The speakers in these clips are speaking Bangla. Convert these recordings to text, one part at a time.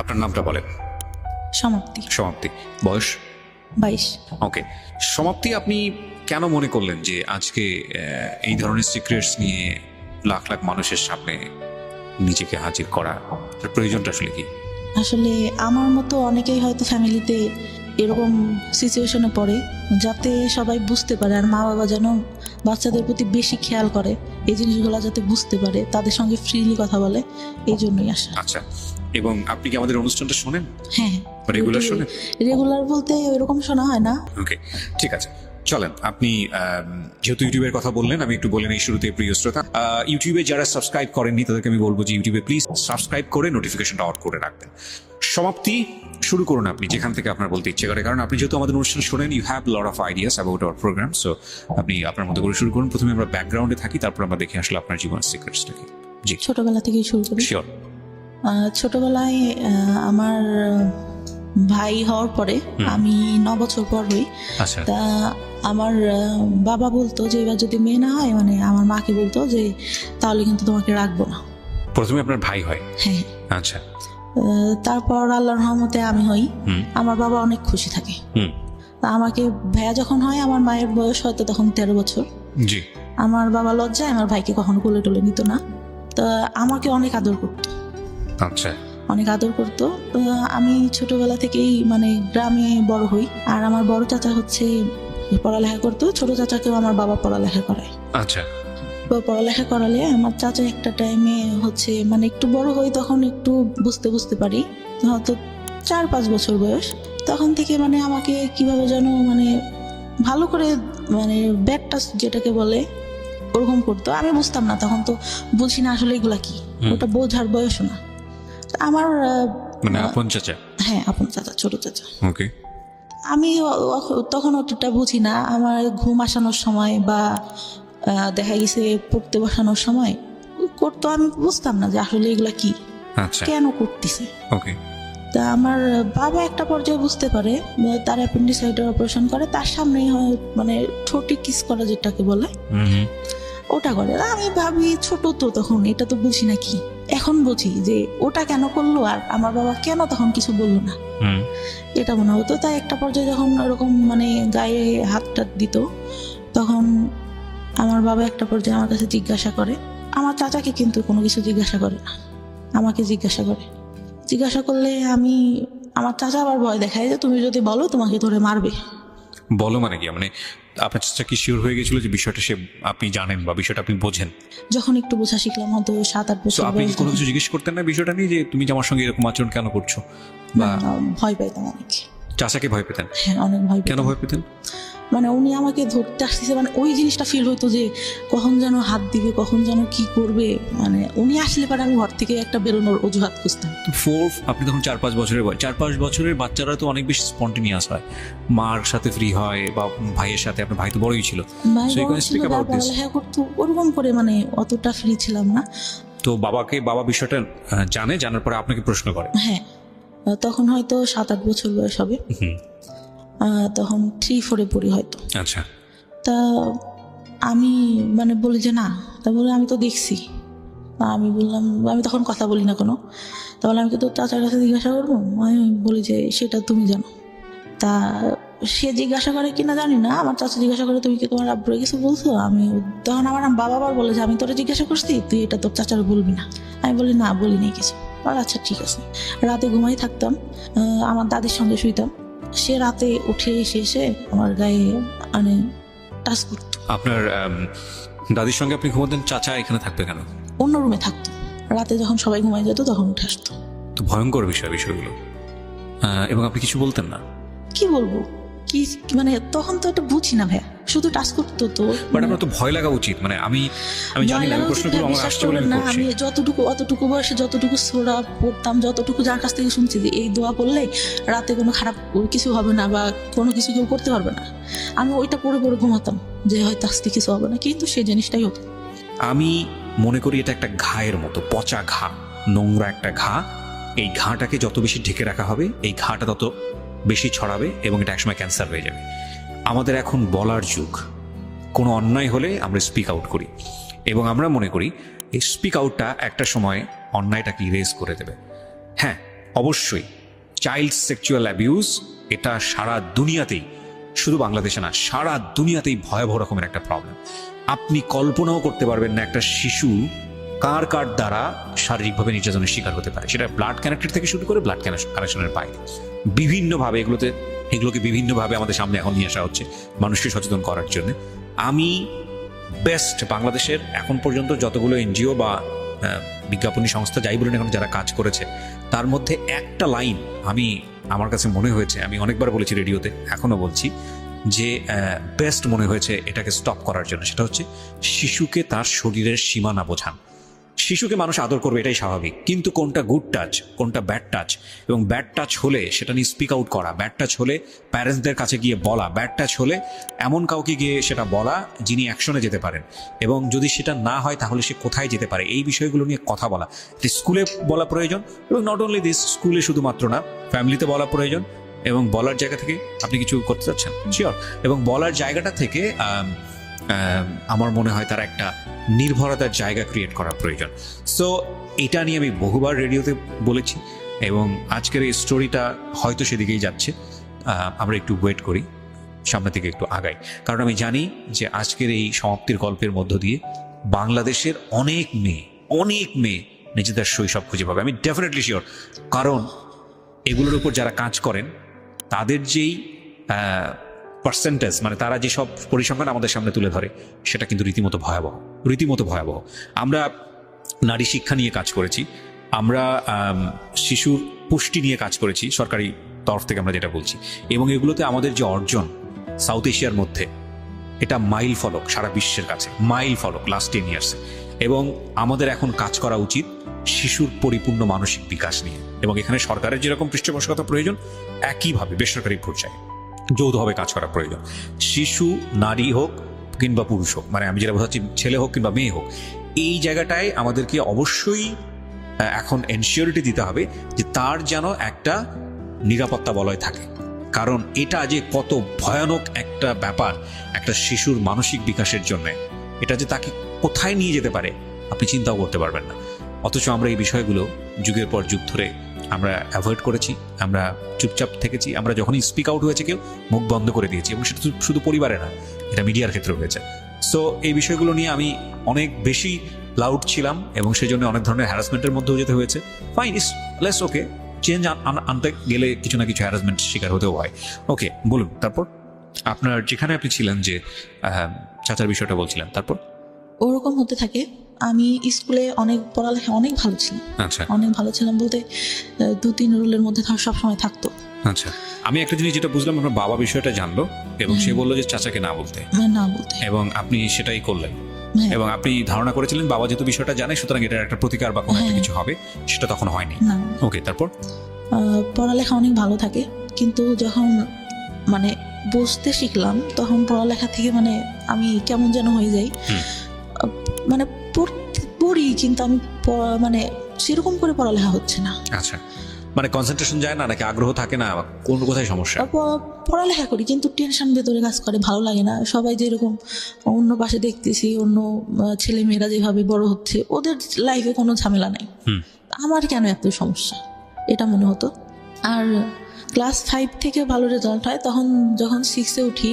আপনার নামটা বলেন। সমাপ্তি। সমাপ্তি। বয়স? 22। ওকে সমাপ্তি, আপনি কেন মনে করলেন যে আজকে এই ধরনের সিক্রেটস নিয়ে লাখ লাখ মানুষের সামনে নিজেকে হাজির করা, তার প্রয়োজনটা আসলে কি? আসলে আমার মতো অনেকেই হয়তো ফ্যামিলিতে এরকম সিচুয়েশনে পড়ে, যাতে সবাই বুঝতে পারে আর মা বাবা যেন বাচ্চাদের প্রতি বেশি খেয়াল করে, এই জিনিসগুলো যাতে বুঝতে পারে, তাদের সঙ্গে ফ্রিলি কথা বলে, এই জন্যই আসা। আচ্ছা, এবং আপনি কি আমাদের অনুষ্ঠানটা শোনেন? হ্যাঁ, রেগুলার শোনেন? রেগুলার বলতে ওইরকম শোনা হয় না। ওকে ঠিক আছে, চলেন। আপনি যেহেতু ইউটিউবের কথা বললেন, আমি একটু বলে নিই শুরুতে, প্রিয় শ্রোতা, ইউটিউবে যারা সাবস্ক্রাইব করেননি তাদেরকে আমি বলবো যে ইউটিউবে প্লিজ সাবস্ক্রাইব করে নোটিফিকেশনটা অন করে রাখবেন। সমাপ্তি, শুরু করুন আপনি যেখান থেকে আপনার বলতে ইচ্ছে করে, কারণ আপনি যেহেতু আমাদের অনুষ্ঠান শোনেন, you have lot of ideas about our program. So আপনি আপনার মতো করে শুরু করুন। প্রথমে আমরা ব্যাকগ্রাউন্ডে থাকি, তারপর আমরা দেখে আসলে আপনার জীবনের সিক্রেটসটা কি। জি ছোটবেলা থেকেই শুরু করি। শিওর। ছোটবেলায় আমার ভাই হওয়ার পরে আমি 9 বছর পর হই। আচ্ছা তা আমার বাবা বলতো যে এবার যদি মেয়ে না হয়, মানে আমার মাকে বলতো যে তাহলে কিন্তু তোমাকে রাখবো না। প্রথমে আপনার ভাই হয়? হ্যাঁ। আচ্ছা। তারপর আল্লাহর রহমতে আমি হই। আমার বাবা অনেক খুশি থাকে। তা আমাকে ভাইয়া যখন হয়, আমার মায়ের বয়স হয়তো তখন 13 বছর। জি। আমার বাবা লজ্জায় আমার ভাইকে কখনো কোলে টোলে নিত না, তা আমাকে অনেক আদর করতো। আচ্ছা। অনেক আদর করতো। তো আমি ছোটবেলা থেকেই মানে গ্রামে বড় হই। আর আমার বড় চাচা হচ্ছে পড়ালেখা করতো, ছোট চাচাকেও আমার বাবা পড়ালেখা করায়। আচ্ছা। তো পড়ালেখা করালে আমার চাচা একটা টাইমে হচ্ছে মানে একটু বড় হই, তখন একটু বুঝতে পারি, হয়তো 4-5 বছর বয়স, তখন থেকে মানে আমাকে কিভাবে যেন মানে ভালো করে মানে ব্যাড টাচ যেটাকে বলে ওরকম করতো। আমি বুঝতাম না, তখন তো বুঝি না আসলে এগুলা কি, ওটা বোঝার বয়সও না। আমার মানে আপন চাচা? হ্যাঁ, আপন চাচা, ছোট চাচা। ওকে। আমি তখন অতটা বুঝি না। আমার ঘুম আসানোর সময় বা দেখা গেছে পড়তে বসানোর সময় করতো, আমি বুঝতাম না যে আসলে এগুলা কি, আচ্ছা। কেন করতেছে। ওকে। তা আমার বাবা একটা পর্যায়ে বুঝতে পারে, তার অ্যাপেন্ডিসাইটের অপারেশন করে, তার সামনেই হয় মানে ঠোঁটে কিস করা যেটাকে বলে, ওটা করে। আমি ভাবি ছোট তো তখন, এটা তো বুঝি না কি। এখন বুঝি যে ওটা কেন করলো আর আমার বাবা কেন তখন কিছু বললো না, এটা মনে হতো। তাই একটা পর্যায়ে যখন ওরকম মানে গায়ে হাতটা দিত, তখন আমার বাবা একটা পর্যায়ে আমার কাছে জিজ্ঞাসা করে, আমার চাচাকে কিন্তু কোনো কিছু জিজ্ঞাসা করে না, আমাকে জিজ্ঞাসা করে। জিজ্ঞাসা করলে আমার চাচা আবার ভয় দেখায় যে তুমি যদি বলো তোমাকে ধরে মারবে। বলো মানে কি? মানে আপনার চাচা কি শিওর হয়ে গেছিল যে বিষয়টা সে আপনি জানেন বা বিষয়টা আপনি বোঝেন? যখন একটু বোঝা শিখলাম, হয়তো 7-8 তো বছর আপনি কি বয়স, কোনো কিছু জিজ্ঞেস করতেন না বিষয়টা নিয়ে, যে তুমি যে আমার সঙ্গে এরকম আচরণ কেন করছো? বা ভয় পাইতাম অনেক। চাচাকে ভয় পেতেন? হ্যাঁ, অনেক ভয় কেন পেতাম। ভয় পেতেন? মানে উনি আমাকে ধরতে আসতেছে, মানে ওই জিনিসটা ফিল হতো যে কখন যেন হাত দিবে, কখন যেন কি করবে। মানে উনি আসলে পরে আমি ঘর থেকে একটা বেরোনোর অজুহাত খুঁজতাম। আপনি তখন 4-5 বছরের বয়স। 4-5 বছরের বাচ্চারা তো অনেক বেশি স্পন্টেনিয়াস হয়, মার সাথে ফ্রি হয় বা ভাইয়ের সাথে। আপনার ভাই তো বড়ই ছিল, ভাই So you বড় can ছিল, speak about this. পড়ালেখা করতো, ওরকম করে মানে অতটা ফ্রি ছিলাম না। তো বাবা বিষয়টা জানার পরে আপনাকে প্রশ্ন করে? হ্যাঁ, তখন হয়তো 7-8 বছর বয়স হবে। তখন 3-4 পড়ি হয়তো। আচ্ছা। তা আমি মানে বলি যে না, তা বলে আমি তো দেখছি। আমি বললাম, আমি তখন কথা বলি না কোনো। তাহলে আমি তো চাচার কাছে জিজ্ঞাসা করবো, আমি বলি যে সেটা তুমি জানো। তা সে জিজ্ঞাসা করে কিনা জানি না, আমার চাচা জিজ্ঞাসা করে তুমি কি তোমার আব্বুরে কিছু বলছো? আমি তখন আমার বাবা আবার বলে যে আমি তোরা জিজ্ঞাসা করছি, তুই এটা তোর চাচার বলবি না। আমি বলি না, বলি নাই কিছু। আচ্ছা ঠিক আছে। রাতে ঘুমাই থাকতাম, আমার দাদির সঙ্গে শুইতাম। সে রাতে উঠে এসে আমার গায়ে মানে টাচ করতো। আপনার দাদির সঙ্গে আপনি ঘুমাতেন, চাচা এখানে থাকবে কেন? অন্য রুমে থাকতো, রাতে যখন সবাই ঘুমাই যেত তখন উঠে আসতো। তো ভয়ঙ্কর বিষয়গুলো। এবং আপনি কিছু বলতেন না? কি বলবো, কি মানে তখন তো এটা বুঝি না ভাইয়া, শুধু টাচ করতো তো। বাট আপনার তো ভয় লাগা উচিত। মানে আমি জানি না, আমি প্রশ্নগুলো আমার আসছে বলে আমি করছি। আমি অতটুকু বয়সে যতটুকু সূরা পড়তাম, যতটুকু যার কাছ থেকে শুনছি যে এই দোয়া পড়লে রাতে কোনো খারাপ কিছু হবে না বা কোনো কিছু কেউ করতে পারবে না, আমি ওইটা পড়ে ঘুমাতাম যে হয়তো আজকে কিছু হবে না, কিন্তু সেই জিনিসটাই হতো। আমি মনে করি এটা একটা ঘায়ের মতো, পচা ঘা, নোংরা একটা ঘা। এই ঘাটাকে যত বেশি ঢেকে রাখা হবে, এই ঘাটা তত বেশি ছড়াবে এবং এটা একসময় ক্যান্সার হয়ে যাবে। আমাদের এখন বলার যুগ। কোনো অন্যায় হলে আমরা স্পিক আউট করি এবং আমরা মনে করি এই স্পিক আউটটা একটা সময় অন্যায়টাকে ইরেজ করে দেবে। হ্যাঁ, অবশ্যই চাইল্ড সেক্সুয়াল অ্যাবিউজ এটা সারা দুনিয়াতেই, শুধু বাংলাদেশে না, সারা দুনিয়াতেই ভয়াবহ রকমের একটা প্রবলেম। আপনি কল্পনাও করতে পারবেন না একটা শিশু কার কার দ্বারা শারীরিকভাবে নির্যাতনের শিকার হতে পারে, সেটা ব্লাড কানেক্টেড থেকে শুরু করে ব্লাড কানেকশনের বাইরে বিভিন্নভাবে এগুলোকে বিভিন্নভাবে আমাদের সামনে এখন নিয়ে আসা হচ্ছে মানুষকে সচেতন করার জন্য। আমি বেস্ট বাংলাদেশের এখন পর্যন্ত যতগুলো এনজিও বা বিজ্ঞাপনী সংস্থা যাই বলুন এখন যারা কাজ করেছে, তার মধ্যে একটা লাইন আমার কাছে মনে হয়েছে, আমি অনেকবার বলেছি রেডিওতে, এখনো বলছি, যে বেস্ট মনে হয়েছে এটাকে স্টপ করার জন্য, সেটা হচ্ছে শিশুকে তার শরীরের সীমানা বোঝান। শিশুকে মানুষ আদর করবে, এটাই স্বাভাবিক, কিন্তু কোনটা গুড টাচ, কোনটা ব্যাড টাচ, এবং ব্যাড টাচ হলে সেটা নিয়ে স্পিক আউট করা, ব্যাড টাচ হলে প্যারেন্টসদের কাছে গিয়ে বলা, ব্যাড টাচ হলে এমন কাউকে গিয়ে সেটা বলা যিনি অ্যাকশনে যেতে পারেন, এবং যদি সেটা না হয় তাহলে সে কোথায় যেতে পারে, এই বিষয়গুলো নিয়ে কথা বলা। এটি স্কুলে বলা প্রয়োজন, এবং নট অনলি দিস, স্কুলে শুধুমাত্র না, ফ্যামিলিতে বলা প্রয়োজন, এবং বলার জায়গা থেকে আপনি কিছু করতে চাচ্ছেন শিওর, এবং বলার জায়গাটা থেকে আমার মনে হয় তার একটা নির্ভরতার জায়গা ক্রিয়েট করা প্রয়োজন। সো এটা নিয়ে আমি বহুবার রেডিওতে বলেছি, এবং আজকের এই স্টোরিটা হয়তো সেদিকেই যাচ্ছে। আমরা একটু ওয়েট করি, সামনে থেকে একটু আগাই, কারণ আমি জানি যে আজকের এই সমাপ্তির গল্পের মধ্য দিয়ে বাংলাদেশের অনেক মেয়ে নিজেদের শৈশব খুঁজে পাবে, আমি ডেফিনেটলি শিওর। কারণ এগুলোর উপর যারা কাজ করেন তাদের যেই পার্সেন্টেজ, মানে তারা যেসব পরিসংখ্যান আমাদের সামনে তুলে ধরে, সেটা কিন্তু রীতিমতো ভয়াবহ। আমরা নারী শিক্ষা নিয়ে কাজ করেছি, আমরা শিশুর পুষ্টি নিয়ে কাজ করেছি সরকারি তরফ থেকে, আমরা যেটা বলছি, এবং এগুলোতে আমাদের যে অর্জন সাউথ এশিয়ার মধ্যে, এটা মাইল ফলক সারা বিশ্বের কাছে, মাইল ফলক লাস্ট 10 ইয়ার্সে। এবং আমাদের এখন কাজ করা উচিত শিশুর পরিপূর্ণ মানসিক বিকাশ নিয়ে, এবং এখানে সরকারের যেরকম পৃষ্ঠপোষকতা প্রয়োজন, একইভাবে বেসরকারি পর্যায়ে যৌথভাবে কাজ করা প্রয়োজন। শিশু নারী হোক কিংবা পুরুষ হোক, মানে আমি যেটা বোঝাচ্ছি, ছেলে হোক কিংবা মেয়ে হোক, এই জায়গাটায় আমাদেরকে অবশ্যই এখন এনশিওরিটি দিতে হবে যে তার যেন একটা নিরাপত্তা বলয় থাকে। কারণ এটা যে কত ভয়ানক একটা ব্যাপার একটা শিশুর মানসিক বিকাশের জন্য, এটা যে তাকে কোথায় নিয়ে যেতে পারে আপনি চিন্তাও করতে পারবেন না। অথচ আমরা এই বিষয়গুলো যুগের পর যুগ ধরে আমরা অ্যাভয়েড করেছি, আমরা চুপচাপ থেকেছি, আমরা যখনই স্পিক আউট হয়েছে কেউ মুখ বন্ধ করে দিয়েছি, এবং সেটা শুধু পরিবারে না, এটা মিডিয়ার ক্ষেত্রে হয়েছে। সো এই বিষয়গুলো নিয়ে আমি অনেক বেশি লাউড ছিলাম, এবং সেই জন্য অনেক ধরনের হ্যারাসমেন্টের মধ্যেও যেতে হয়েছে। ফাইন, ইস লেস ওকে, চেঞ্জ আনতে গেলে কিছু না কিছু হ্যারাসমেন্ট শিকার হতেও হয়। ওকে, বলুন তারপর আপনার যেখানে আপনি ছিলেন, যে চাচার বিষয়টা বলছিলেন, তারপর ওরকম হতে থাকে। আমি স্কুলে পড়ালেখা অনেক ভালো ছিলাম। আচ্ছা, অনেক ভালো ছিলাম বলতে 2-3 রুলের মধ্যে সবসময় থাকতো। আচ্ছা, আমি একটা জিনিস যেটা বুঝলাম, আপনার বাবা বিষয়টা জানলো এবং সে বললো যে চাচাকে না বলতে, এবং আপনি সেটাই করলেন, এবং আপনি ধারণা করেছিলেন বাবা যেহেতু বিষয়টা জানে সুতরাং এটার একটা প্রতিকার বা কোনো একটা কিছু হবে, সেটা তখন হয়নি। ওকে, তারপর পড়ালেখা অনেক ভালো থাকে, কিন্তু যখন মানে বুঝতে শিখলাম তখন পড়ালেখা থেকে মানে আমি কেমন যেন হয়ে যাই, মানে পড়ি কিন্তু আমি মানে সেরকম করে পড়ালেখা হচ্ছে না। আচ্ছা, মানে কনসেন্ট্রেশন যায় না, নাকি আগ্রহ থাকে না, কোন কোথায় সমস্যা? পড়ালেখা করি কিন্তু টেনশন ভেতরে কাজ করে, ভালো লাগে না। সবাই যেরকম অন্য পাশে দেখতেছি, অন্য ছেলে মেয়েরা যেভাবে বড় হচ্ছে, ওদের লাইফে কোনো ঝামেলা নেই, আমার কেন এত সমস্যা, এটা মনে হতো। আর ক্লাস 5 থেকে ভালো রেজাল্ট হয়, তখন যখন 6-এ উঠি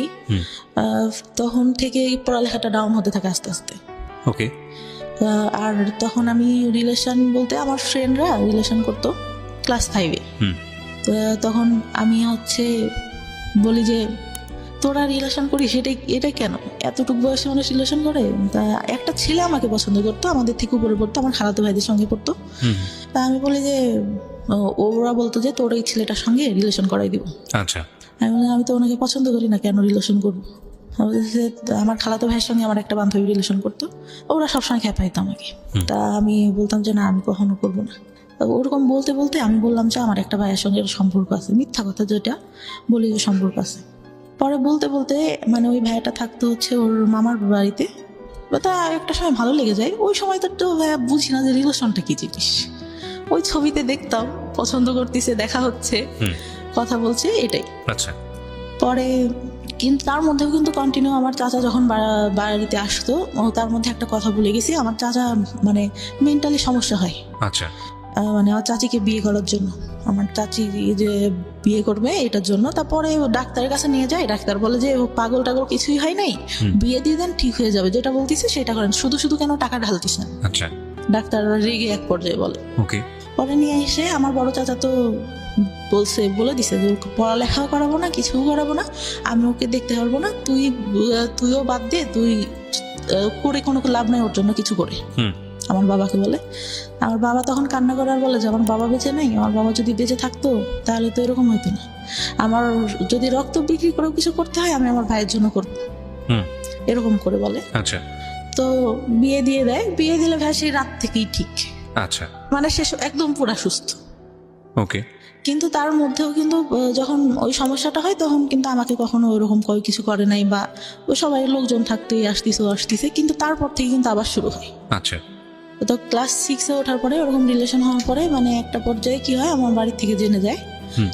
তখন থেকে পড়ালেখাটা ডাউন হতে থাকে আস্তে আস্তে। ওকে, আর তখন আমি রিলেশন বলতে আমার ফ্রেন্ডরা রিলেশন করতো ক্লাস 5-এ। তখন আমি বলি যে তোরা রিলেশন করিস, এটা কেন, এতটুকু বয়সে মানুষ রিলেশন করে? তা একটা ছেলে আমাকে পছন্দ করতো, আমাদের থেকে উপরে পড়তো, আমার খালাতো ভাইদের সঙ্গে পড়তো। তা আমি বলি যে ওরা বলতো যে তোর এই ছেলেটার সঙ্গে রিলেশন করাই দিব। আচ্ছা, আমি তো ওনাকে পছন্দ করি না, কেন রিলেশন করবো? আমার খালাতো ভাইয়ের সঙ্গে আমার একটা বান্ধবী রিলেশন করতো, ওরা সবসময় খেপাইতো আমাকে। তা আমি বলতাম যে না, আমি কখনো করবো না। ওরকম বলতে বলতে আমি বললাম যে আমার একটা ভাইয়ের সঙ্গে সম্পর্ক আছে, মিথ্যা কথা যেটা বলি যে সম্পর্ক আছে। পরে বলতে বলতে মানে ওই ভাইয়াটা থাকতো ওর মামার বাড়িতে, তা একটা সময় ভালো লেগে যায়। ওই সময় তো ভাইয়া বুঝি না যে রিলেশনটা কি জিনিস, ওই ছবিতে দেখতাম পছন্দ করতেছে, দেখা হচ্ছে, কথা বলছে, এটাই। আচ্ছা, পরে কিন্তু তার মধ্যেও কিন্তু কন্টিনিউ আমার চাচা যখন বাড়িতে আসতো, তার মধ্যে একটা কথা ভুলে গেছি, আমার চাচা মানে মেন্টালি সমস্যা হয়। আচ্ছা, মানে আমার চাচিকে বিয়ে করার জন্য, আমার চাচি যে বিয়ে করবে এটার জন্য। তারপরে ও ডাক্তারের কাছে নিয়ে যায়, ডাক্তার বলে যে ও পাগল টাগল কিছুই হয় নাই, বিয়ে দিয়ে দেন ঠিক হয়ে যাবে, যেটা বলতেছে সেটা করেন, শুধু শুধু কেন টাকা ঢালতিস না। আচ্ছা, ডাক্তার রেগে এক পর্যায়ে বলে। ওকে। পরে নিয়ে এসে আমার বড় চাচা তো বলে দিছে যে ওকে পড়ালেখাও করাবো না, কিছু করাবো না, আমি ওকে দেখতে পারবো না, তুইও বাদ দে, তুই করে কোনো লাভ নাই ওর জন্য কিছু করে। আমার বাবাকে বলে। আমার বাবা তখন কান্না করে আর বলে যে আমার বাবা বেঁচে নেই, আমার বাবা যদি বেঁচে থাকতো তাহলে তো এরকম হতো না, আমার যদি রক্ত বিক্রি করেও কিছু করতে হয় আমি আমার ভাইয়ের জন্য করবো, এরকম করে বলে। আচ্ছা, তো বিয়ে দিয়ে দেয়। বিয়ে দিলে ভাই সেই রাত থেকেই ঠিক, আচ্ছা, মানে সে একদম পুরা সুস্থ। ওকে। কিন্তু তার মধ্যেও কিন্তু যখন ওই সমস্যাটা হয় তখন কিন্তু আমাকে কখনো ওইরকম কিছু করে নাই, বা ওই সবাই লোকজন থাকতেই আসতেছে, কিন্তু তারপর থেকে কিন্তু আবার শুরু হয়। আচ্ছা, তো ক্লাস 6-এ ওঠার পরে ওরকম রিলেশন হওয়ার পরে মানে একটা পর্যায়ে কি হয়, আমার বাড়ি থেকে জেনে যায়।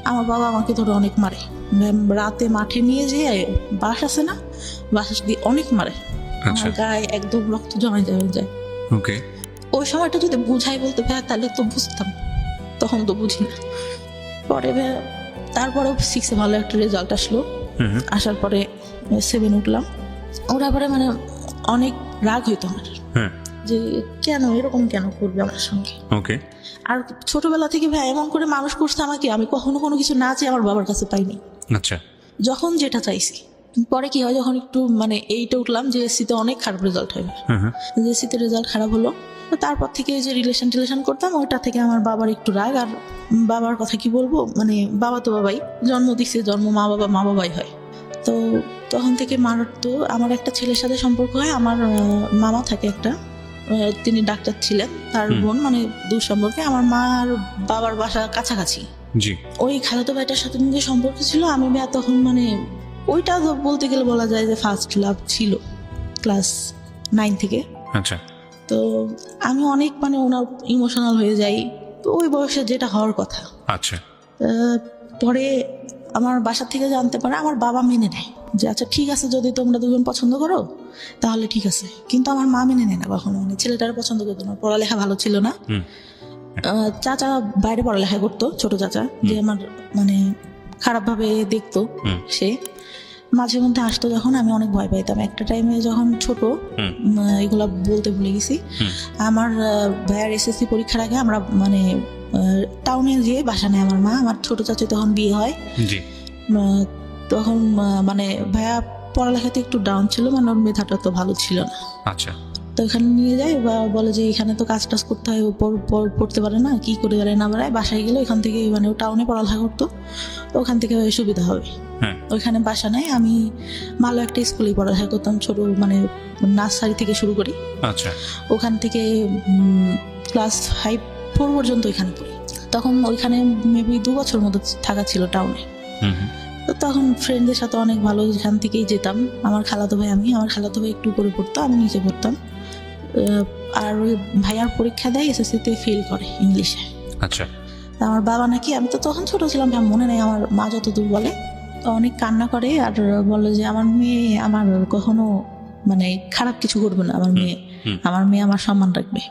আমার বাবা আমাকে ধরে অনেক মারে, রাতে মাঠে নিয়ে যেয়ে বাস আছে না, বাস দিয়ে অনেক মারে, আমার গায়ে একদম রক্ত জমা যায়। ওকে। ওই সময়টা যদি বুঝাই বলতে ভাই তাহলে তো বুঝতাম, তখন তো বুঝি না। পরে তারপরেও 6-এ ভালো একটা রেজাল্ট আসলো, আসার পরে 7 উঠলাম। ওরা পরে মানে অনেক রাগ হইতো আমার যে কেন এরকম কেন করবে আমার সঙ্গে। ওকে। আর ছোটবেলা থেকে ভাই এমন করে মানুষ করছে আমাকে, আমি কখনো কোনো কিছু না চেয়ে আমার বাবার কাছে পাইনি। আচ্ছা, যখন যেটা চাইছি। পরে কি হয়, যখন একটু মানে 8-এ উঠলাম, জিএসসিতে অনেক খারাপ রেজাল্ট হয়, জিএসসিতে রেজাল্ট খারাপ হলো। তারপর থেকে যে রিলেশন করতাম ওইটা থেকে আমার বাবার একটু রাগ। আর বাবার কথা কি বলবো, মানে বাবা তো বাবাই, জন্ম দিচ্ছে, মা বাবাই হয়। তো তখন থেকে তো আমার একটা ছেলের সাথে সম্পর্ক হয়, আমার মামা থাকে একটা, তিনি ডাক্তার ছিলেন, তার বোন, মানে দূর সম্পর্কে। আমার মা আর বাবার বাসা কাছাকাছি। জি। ওই খালাতো ভাইটার সাথে যে সম্পর্ক ছিল, আমি তখন মানে ওইটা বলতে গেলে বলা যায় যে ফার্স্ট লাভ ছিল, ক্লাস 9 থেকে। আচ্ছা। তো আমি অনেক মানে ওনার ইমোশনাল হয়ে যাই, তো ওই বয়সে যেটা হওয়ার কথা। আচ্ছা। পরে আমার বাসা থেকে জানতে পারে, আমার বাবা মেনে নেয় যে আচ্ছা ঠিক আছে, যদি তোমরা দুজন পছন্দ করো তাহলে ঠিক আছে, কিন্তু আমার মা মেনে নেয় না কখনো, মানে ছেলেটার পছন্দ করতো না, পড়ালেখা ভালো ছিল না। চাচা বাইরে পড়ালেখা করতো, ছোট চাচা, যে আমার মানে খারাপ ভাবে দেখতো, সে মাঝে মধ্যে আসতো যখন, আমি অনেক ভয় পাইতাম। একটা টাইমে যখন ছোট, এগুলা বলতে ভুলে গেছি, আমার ভাইয়ের এসএসসি পরীক্ষার আগে আমরা মানে টাউনে গিয়ে বাসা নেয় আমার মা। আমার ছোট চাচা তখন বিয়ে হয়, তখন মানে ভাইয়া পড়ালেখাতে একটু ডাউন ছিল, মানে ওর মেধাটা তো ভালো ছিল না। আচ্ছা। তো এখানে নিয়ে যায়, বা বলে যে এখানে তো কাজ টাজ করতে হয়, পড়তে পারে না, কি করে পারে না পারে। বাসায় গেলে ওইখান থেকে মানে ও টাউনে পড়ালেখা করতো, তো ওখান থেকে সুবিধা হবে। ওইখানে বাসা নেয়। আমি ভালো একটা স্কুলে পড়ালেখা করতাম, ছোট মানে নার্সারি থেকে শুরু করি। আচ্ছা। ওখান থেকে ক্লাস 5-4 পর্যন্ত ওইখানে পড়ি। তখন ওইখানে মেবি 2 বছর মতো থাকা ছিল টাউনে। তো তখন ফ্রেন্ডদের সাথে অনেক ভালো, এখান থেকেই যেতাম। আমার খালাতো ভাই একটু উপরে পড়তো, আমি নিচে পড়তাম। আর ওই ভাইয়ার পরীক্ষা দেয়, এসএসসিতে ফেল করে ইংলিশে। আচ্ছা। আমার বাবা নাকি, আমি তো তখন ছোট ছিলাম, মনে নেই, আমার মা যতদূর বলে, অনেক কান্না করে আর বলে যে আমার মেয়ে আমার কখনো মানে খারাপ কিছু করবে না, আমার মেয়ে আমার সম্মান রাখবে।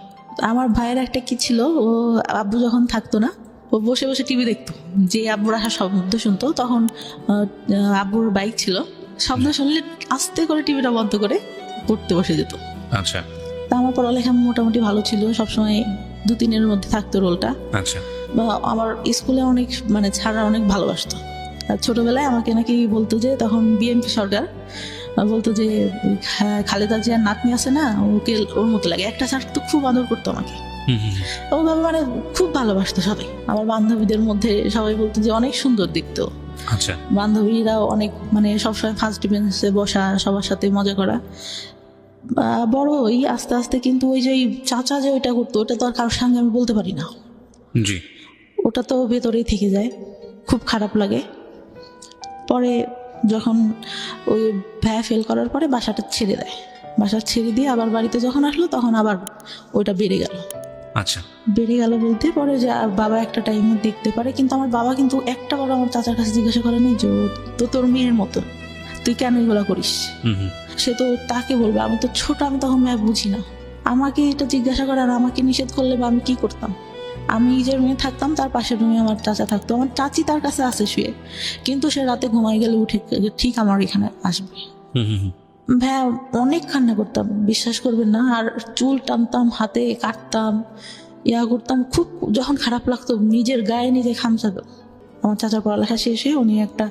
আমার ভাইয়ের একটা কি ছিল, ও আব্বু যখন থাকতো না, ও বসে বসে টিভি দেখতো, যে আব্বুর আসার শব্দ শুনতো, তখন আব্বুর বাইক ছিল, শব্দ শুনলে আস্তে করে টিভিটা বন্ধ করে পড়তে বসে যেত। আচ্ছা। তা আমার পড়ালেখা মোটামুটি ভালো ছিল, সবসময় 2-3-এর মধ্যে থাকতো রোলটা। আচ্ছা। আমার স্কুলে অনেক মানে ছাড়া অনেক ভালোবাসতো। ছোটবেলায় আমাকে নাকি বলতো যে, তখন বিএনপি সরকার, বলতো যে খালেদা জিয়ার নাতনি আছে না, ওকে ওর মতো লাগে। একটা স্যার তো খুব আদর করতো আমাকে, ওভাবে মানে খুব ভালোবাসতো সবাই। আমার বান্ধবীদের মধ্যে সবাই বলতো যে অনেক সুন্দর দেখতো। আচ্ছা। বান্ধবীরাও অনেক মানে সবসময় ফার্স্ট বেঞ্চে বসা, সবার সাথে মজা করা। বড় হই আস্তে আস্তে, কিন্তু ওই যে চাচা যে ওইটা করতো, ওটা তো আর কারোর সঙ্গে আমি বলতে পারি না। জি। ওটা তো ভেতরেই থেকে যায়, খুব খারাপ লাগে। পরে যখন ওই ভাইয়া ফেল করার পরে বাসা ছেড়ে দিয়ে আবার বাড়িতে যখন আসলো, তখন আবার ওইটা বেড়ে গেল। আচ্ছা। বেড়ে গেল বলতে পরে যে বাবা একটা টাইমে দেখতে পারে, কিন্তু আমার বাবা কিন্তু একটা বার আমার চাচার কাছে জিজ্ঞাসা করেনি যে তোর মেয়ের মতো তুই কেন এগুলো করিস। সে তো তাকে বলবে, আমি তো ছোট, আমি তখন বুঝি না। আমাকে এটা জিজ্ঞাসা করে আর আমাকে নিষেধ করলে বা আমি কি করতাম। আমি যে রুমে থাকতাম তার পাশের রুমে আমার চাচা থাকতো, আমার চাচি তার কাছে আসে শুয়ে, কিন্তু সে রাতে ঘুমাই গেলে উঠে ঠিক আমার এখানে আসবে। ভাইয়া অনেক কান্না করতাম, বিশ্বাস করবেন না। আর চুল টানতাম, হাতে কাটতাম, করতাম। খুব যখন খারাপ লাগতো নিজের গায়ে নিজে খামচাতো। আমার চাচার পড়ালেখা শেষ হয়ে উনি একটা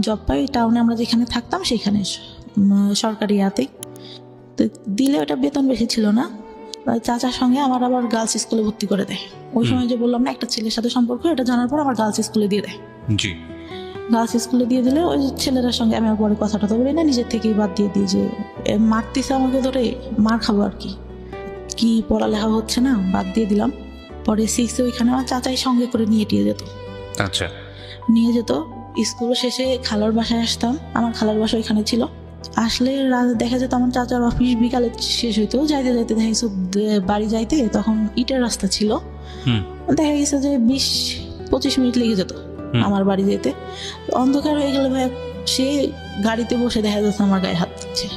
জব পাই টাউনে, আমরা যেখানে থাকতাম সেখানে সরকারি ইয়াতেই তো দিলে, ওটা বেতন বেশি ছিল না। চাচার সঙ্গে আমার আবার গার্লস স্কুলে ভর্তি করে দেয়। ওই সময় যে বললাম না একটা ছেলের সাথে সম্পর্ক, এটা জানার পর আমার গার্লস স্কুলে দিয়ে দেয়। জি। গার্লস স্কুলে দিয়ে দিলে ওই ছেলেটার সঙ্গে আমি আর পরে কথা টথা বলি না, নিজের থেকেই বাদ দিয়ে দিই যে মারতেছে আমাকে ধরে, মার খাবো আর কি পড়ালেখা হচ্ছে না, বাদ দিয়ে দিলাম। পরে 6 ওইখানে আমার চাচাই সঙ্গে করে নিয়ে যেত। আচ্ছা। নিয়ে যেত স্কুল শেষে খালার বাসায় আসতাম, আমার খালার বাসা ওইখানে ছিল। আসলে দেখা যেত আমার চাচার অফিস বিকালে শেষ হইতো, যাইতে যাইতে দেখা গেছে বাড়ি যাইতে তখন ইটের রাস্তা ছিল, দেখা গেছে যে 20-25 মিনিট লেগে যেত আমার বাড়ি যেতে। অন্ধকার হয়ে গেলে ভাই সে গাড়িতে বসে দেখা যাচ্ছে আমার গায়ে হাত দিচ্ছে।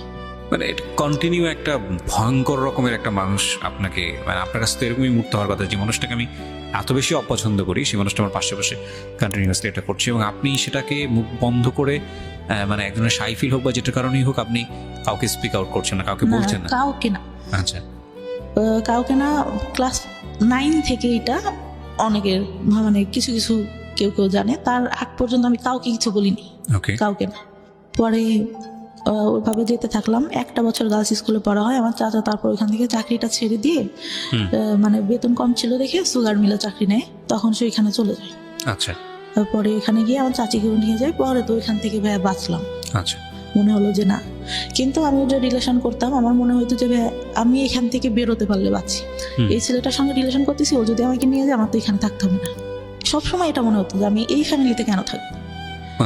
মানে কন্টিনিউ একটা ভয়ঙ্কর রকমের একটা মানুষ আপনাকে, মানে আপনার কাছে তো এরকমই মুক্ত হওয়ার কথা। যে মানুষটাকে আমি এত বেশি অপছন্দ করি, সেই মানুষটা আমার পাশে বসে কন্টিনিউয়াসলি এটা করছে, এবং আপনি সেটাকে মুখ বন্ধ করে মানে একজনের শাই ফিল হোক বা যেটার কারণেই হোক, আপনি কাউকে স্পিক আউট করছেন না, কাউকে বলছেন না। কাউকে না। আচ্ছা। কাউকে না। ক্লাস 9 থেকে এটা অনেকের মানে কিছু কিছু কেউ জানে, তার আগ পর্যন্ত আমি কাউকে কিছু বলিনি, কাউকে না। পরে ওইভাবে যেতে থাকলাম, একটা বছর গার্লস স্কুলে পড়া হয় আমার চাচা। তারপর ওইখান থেকে চাকরিটা ছেড়ে দিয়ে মানে বেতন কম ছিল দেখে সুগার মিলে চাকরি নেয়, তখন সে ওইখানে চলে যায়। আচ্ছা। পরে এখানে গিয়ে আমার চাচিকেও নিয়ে যায়। পরে তো ওইখান থেকে ভাইয়া বাঁচলাম। আচ্ছা। মনে হলো যে না, কিন্তু আমি যে রিলেশন করতাম আমার মনে হতো যে আমি এখান থেকে বেরোতে পারলে বাঁচি। এই ছেলেটার সঙ্গে রিলেশন করতেছি, ও যদি আমাকে নিয়ে যায় আমার তো এখানে থাকতে হবে না। সবসময় এটা মনে হতো যে আমি এই ফ্যামিলিতে কেন থাকবো।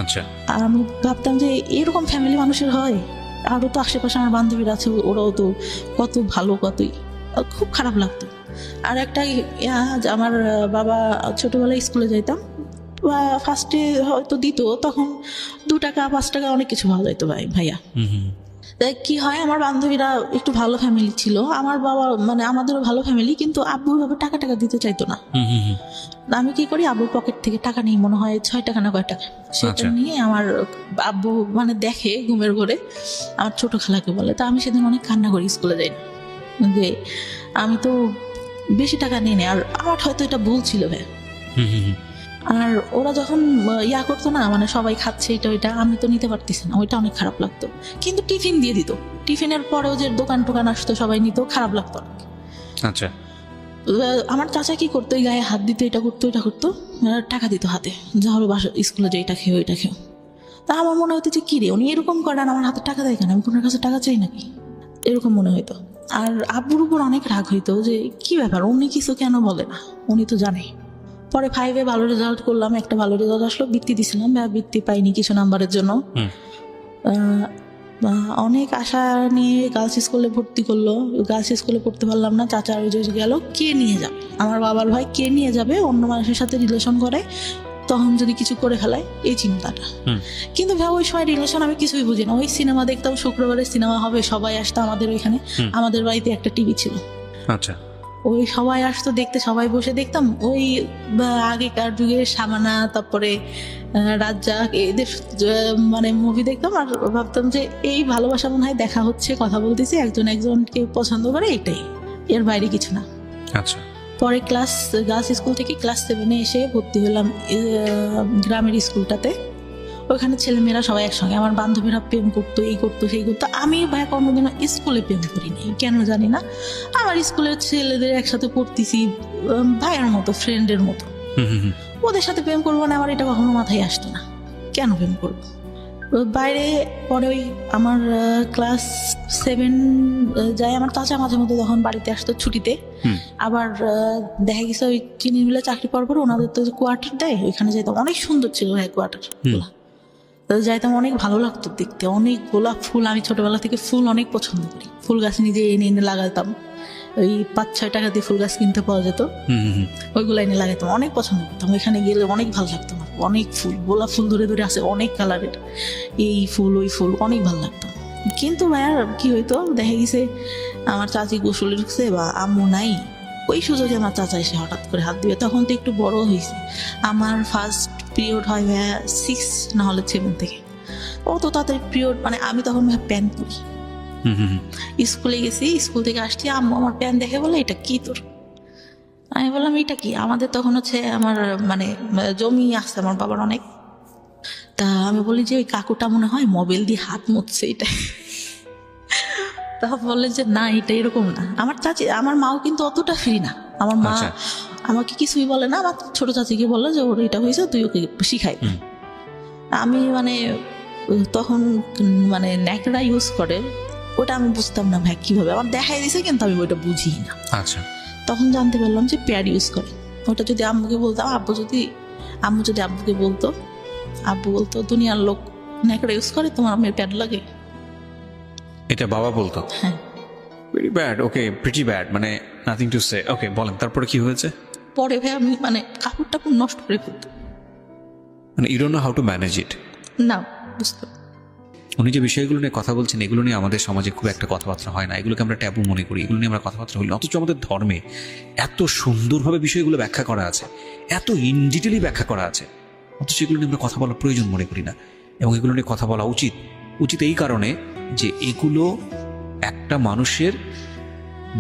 আচ্ছা। আর আমি ভাবতাম যে এরকম ফ্যামিলি মানুষের হয়। আরও তো আশেপাশে আমার বান্ধবীরা আছে, ওরাও তো কত ভালো, কতই। খুব খারাপ লাগতো। আর একটা আমার বাবা ছোটবেলায় স্কুলে যাইতাম, ফার্স্টে হয়তো দিত, তখন 2 টাকা 5 টাকা অনেক কিছু পাওয়া যাইতো ভাইয়া। তাই কি হয়, আমার বান্ধবীরা একটু ভালো ফ্যামিলি ছিল, আমার বাবা মানে আমাদেরও ভালো ফ্যামিলি, কিন্তু আব্বু ভাবে টাকা দিতে চাইতো না। আমি কি করি, আব্বুর পকেট থেকে টাকা নিই, মনে হয় 6 টাকা না কয় টাকা, সেটা নিয়ে আমার আব্বু মানে দেখে ঘুমের ঘরে, আমার ছোট খালাকে বলে। তা আমি সেদিন অনেক কান্না করি, স্কুলে যাই না, যে আমি তো বেশি টাকা নিই না। আর আমার হয়তো এটা ভুল ছিল ভাই। আর ওরা যখন করতো না, মানে সবাই খাচ্ছে এটা ওইটা, আমি তো নিতে পারতেছি না, ওইটা অনেক খারাপ লাগতো। কিন্তু টিফিন দিয়ে দিত, টিফিনের পরেও যে দোকান টোকান আসতো সবাই নিত, খারাপ লাগতো অনেক। আচ্ছা। আমার চাচা কি করতো, গায়ে হাত দিত, এটা করতো ওইটা করতো, টাকা দিত হাতে, যা হলো বাসা স্কুলে যে এটা খেয়ে ওইটা খেয়ে। তা আমার মনে হতো যে কি রে, উনি এরকম করেন, আমার হাতে টাকা দেয় কেন, আমি কোনার কাছে টাকা চাই নাকি, এরকম মনে হইতো। আর আব্বুর উপর অনেক রাগ হইতো যে কি ব্যাপার, উনি কিছু কেন বলে না, উনি তো জানে। পরে 5-এ ভালো রেজাল্ট করলাম, একটা ভালো রেজাল্ট আসলো, বৃত্তি দিছিলাম, বৃত্তি পাইনি কিছু নাম্বারের জন্য। অনেক আশা নিয়ে গার্লস স্কুলে ভর্তি করলো, গার্লস স্কুলে পড়তে পারলাম না। চাচা গেল, কে নিয়ে যাবে, আমার বাবার ভাই কে নিয়ে যাবে, অন্য মানুষের সাথে রিলেশন করে, তখন যদি কিছু করে ফেলায়, এই চিন্তাটা। কিন্তু ভাই ওই সময় রিলেশন আমি কিছুই বুঝি না। ওই সিনেমা দেখতাম, শুক্রবারে সিনেমা হবে, সবাই আসতো আমাদের ওইখানে, আমাদের বাড়িতে একটা টিভি ছিল। আচ্ছা। ওই সবাই আসতো দেখতে, সবাই বসে দেখতাম। ওই আগেকার যুগের সামানা, তারপরে রাজ্জাক, এদের মানে মুভি দেখতাম। আর ভাবতাম যে এই ভালোবাসা মনে হয় দেখা হচ্ছে, কথা বলতেছি, একজন একজনকে পছন্দ করে, এটাই, এর বাইরে কিছু না। আচ্ছা। পরে গার্লস স্কুল থেকে ক্লাস 7-এ এসে ভর্তি হলাম গ্রামের স্কুলটাতে। ওইখানে ছেলেমেয়েরা সবাই একসঙ্গে, আমার বান্ধবীরা প্রেম করতো, এই করতো সেই করতো। আমি ভাই কোনোদিনও স্কুলে প্রেম করিনি, কেন জানি না। আমার স্কুলের ছেলেদের একসাথে পড়তেছি, ভাইয়ের মতো, ফ্রেন্ডের মতো, ওদের সাথে প্রেম করবো না, আমার এটা কখনো মাথায় আসতো না, কেন প্রেম করবো বাইরে। পরে ওই আমার ক্লাস 7 যায়, আমার চাচা মাঝে মধ্যে যখন বাড়িতে আসতো ছুটিতে, আবার দেখা গেছে ওই চিনি মিলে চাকরি পাওয়ার পর ওনাদের তো কোয়ার্টার দেয়, ওইখানে যেতাম। অনেক সুন্দর ছিল ভাই কোয়ার্টার, যাইতাম, অনেক ভালো লাগতো দেখতে, অনেক গোলাপ ফুল। আমি ছোটবেলা থেকে ফুল অনেক পছন্দ করি, ফুল গাছ নিজে এনে এনে লাগাতাম। ওই 5-6 টাকা দিয়ে ফুল গাছ কিনতে পাওয়া যেত, ওইগুলো এনে লাগাতাম, অনেক পছন্দ করতাম। ওইখানে গেলে অনেক ভালো লাগতো আমার, অনেক ফুল, গোলাপ ফুল ধরে ধরে আছে, অনেক কালারের, এই ফুল ওই ফুল, অনেক ভালো লাগতো। কিন্তু ভাইয়ার কি হইতো, দেখা গেছে আমার চাচি গোসলে ঢুকছে বা আম্মু নাই, ওই সুযোগে আমার চাচা এসে হঠাৎ করে হাত দিবে। তখন তো একটু বড় হয়েছে, আমার ফার্স্ট পিরিয়ড হয় 6 না হলে 7 থেকে। অত তাড়াতাড়ি পিরিয়ড, মানে আমি তখন প্যান্ট পরি, স্কুলে গেছি, স্কুল থেকে আসছি, আম্মু আমার প্যান্ট দেখে বলে এটা কি তোর? আমি বললাম এটা কি? আমাদের তখন হচ্ছে আমার মানে জমি আছে আমার বাবার অনেক। তা আমি বলি যে ওই কাকুটা মনে হয় মোবাইল দিয়ে হাত মুছছে এটা। তা বললে যে না, এটা এরকম না। আমার চাচি, আমার মাও কিন্তু অতটা ফ্রি না। আমার মা আচ্ছা। আমাকে কিছুই বলে না, আমার ছোট চাচিকে বললো যে ওর এটা হয়েছে, তুই ওকে শিখাই। আমি মানে তখন মানে ন্যাকড়া ইউজ করে, ওটা আমি বুঝতাম না ভাই কিভাবে, আমার দেখাই দিছে কিন্তু আমি ওইটা বুঝি না। আচ্ছা। তখন জানতে পারলাম যে প্যাড ইউজ করে। ওটা যদি আম্মুকে বলতাম, আম্মু যদি আব্বুকে বলতো, আব্বু বলতো দুনিয়ার লোক ন্যাকড়া ইউজ করে, তোমার আম্মের প্যাড লাগে। এটা বাবা বলতো? হ্যাঁ। ভেরি ব্যাড, ওকে, প্রিটি ব্যাড, মানে নাথিং টু সে। ওকে, বলেন তারপরে কি হয়েছে? পরে ভাই আমি মানে কাপড় টাপড় নষ্ট করে ফেলতাম, মানে you don't know how to manage it. না বুঝতে। উনি যে বিষয়গুলো নিয়ে কথা বলছেন, এগুলো নিয়ে আমাদের সমাজে খুব একটা কথাবার্তা হয় না, এগুলোকে আমরা ট্যাবু মনে করি, এগুলো নিয়ে আমরা কথাবার্তা হই না। অথচ আমাদের ধর্মে এত সুন্দরভাবে বিষয়গুলো ব্যাখ্যা করা আছে, এত ইন ডিটেলি ব্যাখ্যা করা আছে, অথচ এগুলো নিয়ে আমরা কথা বলার প্রয়োজন মনে করি না। এবং এগুলো নিয়ে কথা বলা উচিত এই কারণে যে এগুলো একটা মানুষের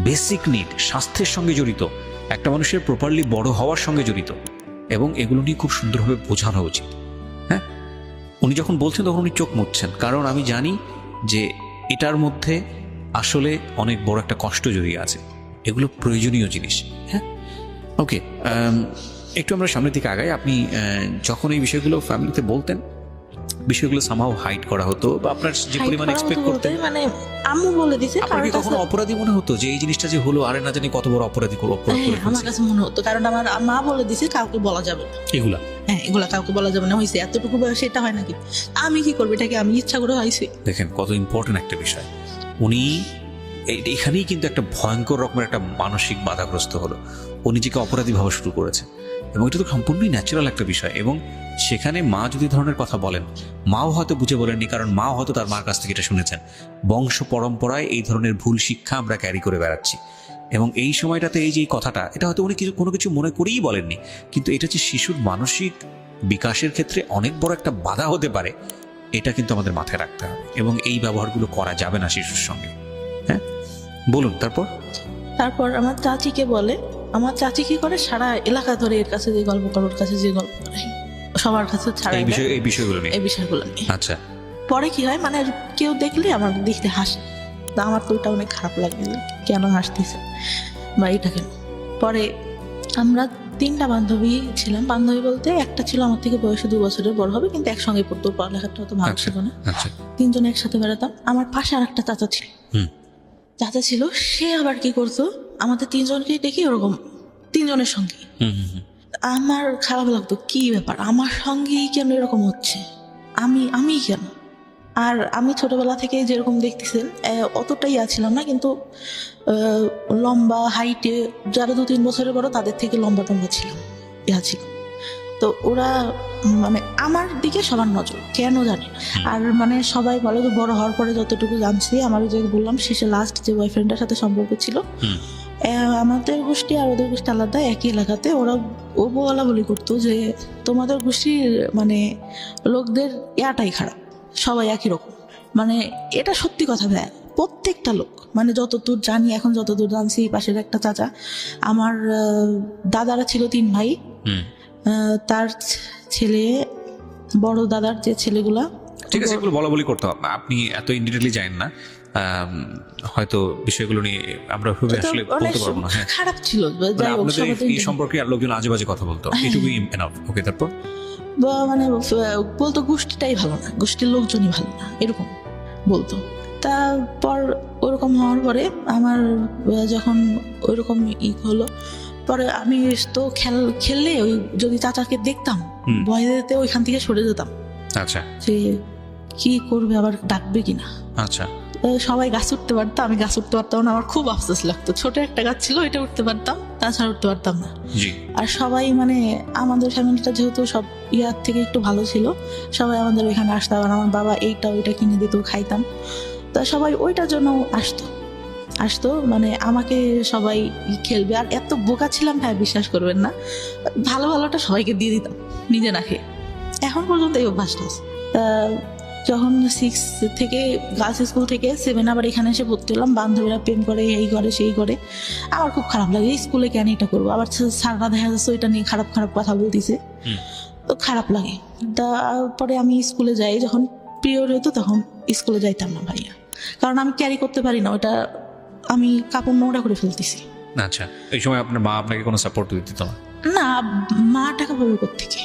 বেসিক নিড, স্বাস্থ্যের সঙ্গে জড়িত, একটা মানুষের প্রপারলি বড় হওয়ার সঙ্গে জড়িত, এবং এগুলো নিয়ে খুব সুন্দরভাবে বোঝানো উচিত। হ্যাঁ, উনি যখন বলছেন তখন উনি চোখ মুছছেন, কারণ আমি জানি যে এটার মধ্যে আসলে অনেক বড় একটা কষ্ট জড়িয়ে আছে। এগুলো প্রয়োজনীয় জিনিস। হ্যাঁ, ওকে, একটু আমরা সামনের দিকে আগাই। আপনি যখন এই বিষয়গুলো ফ্যামিলিতে বলতেন, বিষয়গুলো সামহাও হাইড করা হতো বা আপনার যে পরিমাণ এক্সপেক্ট করতেন, মানে আম্মু বলে দিছে। আপনার কি কখনো অপরাধী মনে হতো যে এই জিনিসটা যে হলো, আরে না জানি কত বড় অপরাধী করে আমার কাছে মনে হতো, কারণ আমার মা বলে দিছে কাউকে বলা যাবে না এগুলা। হ্যাঁ, এগুলা কাউকে বলা যাবে না। হয়েছে এতটুকু বয়সে এটা হয় নাকি? আমি কি করবো? এটাকে আমি ইচ্ছা করে হয়েছে। দেখেন কত ইম্পর্টেন্ট একটা বিষয়। উনি এখানেই কিন্তু একটা ভয়ঙ্কর রকমের একটা মানসিক বাধাগ্রস্ত হলো, ও নিজেকে অপরাধী ভাবা শুরু করেছে, এবং এটা তো সম্পূর্ণই ন্যাচারাল একটা বিষয়। এবং সেখানে মা যদি ধরনের কথা বলেন, মাও হয়তো বুঝে বলেননি, কারণ মাও হয়তো তার মার কাছ থেকে এটা শুনেছেন। বংশ পরম্পরায় এই ধরনের ভুল শিক্ষা আমরা ক্যারি করে বেড়াচ্ছি, এবং এই সময়টাতে এই যে কথাটা, এটা হয়তো উনি কোনো কিছু মনে করেই বলেননি, কিন্তু এটা যে শিশুর মানসিক বিকাশের ক্ষেত্রে অনেক বড় একটা বাধা হতে পারে, এটা কিন্তু আমাদের মাথায় রাখতে হবে, এবং এই ব্যবহারগুলো করা যাবে না শিশুর সঙ্গে। হ্যাঁ, বলুন তারপর আমার চাচিকে বলে, আমার চাচি কি করে সারা এলাকা ধরে এর কাছে যে গল্প করে, ওর কাছে যে গল্প করে, সবার কাছে ছাড়া এই বিষয়গুলো নিয়ে। আচ্ছা। পরে কি হয়, মানে কেউ দেখলে আমার দেখতে হাসে, তা আমার তো ওটা অনেক খারাপ লাগে, কেন হাসতেছে বা এটা কেন। পরে আমরা 3টা বান্ধবী ছিলাম। বান্ধবী বলতে একটা ছিল আমার থেকে বয়সে 2 বছরের বড় হবে, কিন্তু একসঙ্গে পড়তো, পড়ালেখাটা অত ভালো ছিল না। 3জন একসাথে বেড়াতাম। আমার পাশে আর একটা চাচা ছিল, সে আবার কি করতো, আমাদের 3জনকে দেখি ওরকম 3জনের সঙ্গে। আমার খারাপ লাগতো, কি ব্যাপার আমার সঙ্গেই কেন এরকম হচ্ছে, আমি কেন? আর আমি ছোটবেলা থেকে যেরকম দেখতেছেন অতটাই ছিলাম না, কিন্তু লম্বা হাইটে যারা 2-3 বছরের বড় তাদের থেকে লম্বা ছিল, ছিল। তো ওরা মানে আমার দিকে সবার নজর, কেন জানি না। আর মানে সবাই বলে যে বড় হওয়ার পরে যতটুকু জানছি, আমার যে বললাম শেষে লাস্ট যে বয়ফ্রেন্ডের সাথে সম্পর্ক ছিল, আমাদের গোষ্ঠী আর ওদের গোষ্ঠী আলাদা, একই এলাকাতে। ও বলা বলি করতো যে তোমাদের গোষ্ঠীর মানে লোকদের ইয়াটাই খারাপ, সবাই একই রকম। মানে এটা সত্যি কথা ভাই, প্রত্যেকটা লোক, মানে যতদূর জানি, এখন যতদূর জানছি, পাশের একটা চাচা, আমার দাদারা ছিল 3 ভাই, তার ছেলে, বড় দাদার যে ছেলেগুলা, ঠিক আছে, এগুলো বলা বলি করতে হবে, আপনি এত ইন ডিটেইলি জানেন না, হয়তো বিষয়গুলো নিয়ে আমরা ভাবে আসলে বলতে পারবো না। হ্যাঁ, খারাপ ছিল আপনাদের এই সম্পর্কে আর লোকজন আজে বাজে কথা বলতো, এটুকুই এনাফ। ওকে, তারপর মানে বলতো গোষ্ঠীটাই ভালো না, গোষ্ঠীর লোকজনই ভালো না, এরকম বলতো। তারপর ওরকম হওয়ার পরে আমার যখন ওইরকম হলো, পরে আমি তো খেললে ওই যদি চাচাকে দেখতাম, ভয়তে ওইখান থেকে সরে যেতাম। আচ্ছা, যে কি করবে, আবার ডাকবে কিনা। আচ্ছা, সবাই গাছ উঠতে পারতো, আমি গাছ উঠতে পারতাম না, আমার খুব আফসোস লাগতো। ছোট একটা গাছ ছিল, এটা উঠতে পারতাম, তাছাড়া উঠতে পারতাম না। আর সবাই মানে আমাদের ফ্যামিলিটা যেহেতু সব ইয়ার থেকে একটু ভালো ছিল, সবাই আমাদের ওইখানে আসতো, আর আমার বাবা এইটা ওইটা কিনে দিত, খাইতাম। তা সবাই ওইটার জন্য আসতো। আসতো, মানে আমাকে সবাই খেলবে। আর এত বোকা ছিলাম ভাই, বিশ্বাস করবেন না, ভালো ভালোটা সবাইকে দিয়ে দিতাম, নিজে না খেয়ে। এখন পর্যন্ত এই অভ্যাসটা আছে। তা যখন 6 থেকে গার্লস স্কুল থেকে 7 আবার এখানে এসে ভর্তি হলাম, বান্ধবীরা প্রেম করে, এই করে সেই করে, আমার খুব খারাপ লাগে। স্কুলে কেন এটা করবো, আবার স্যাররা দেখা যাচ্ছে ওইটা নিয়ে খারাপ খারাপ কথা বলতেছে, তো খারাপ লাগে। তারপরে আমি স্কুলে যাই, যখন পিরিয়ড হইতো তখন স্কুলে যাইতাম না ভাইয়া, কারণ আমি ক্যারি করতে পারি না ওটা, আমি কাপড় নোংরা করে ফেলতেছি। আচ্ছা, এই সময় আপনার মা আপনাকে কোনো সাপোর্ট দিত না? না, মা টাকা পাবে কোত্থেকে?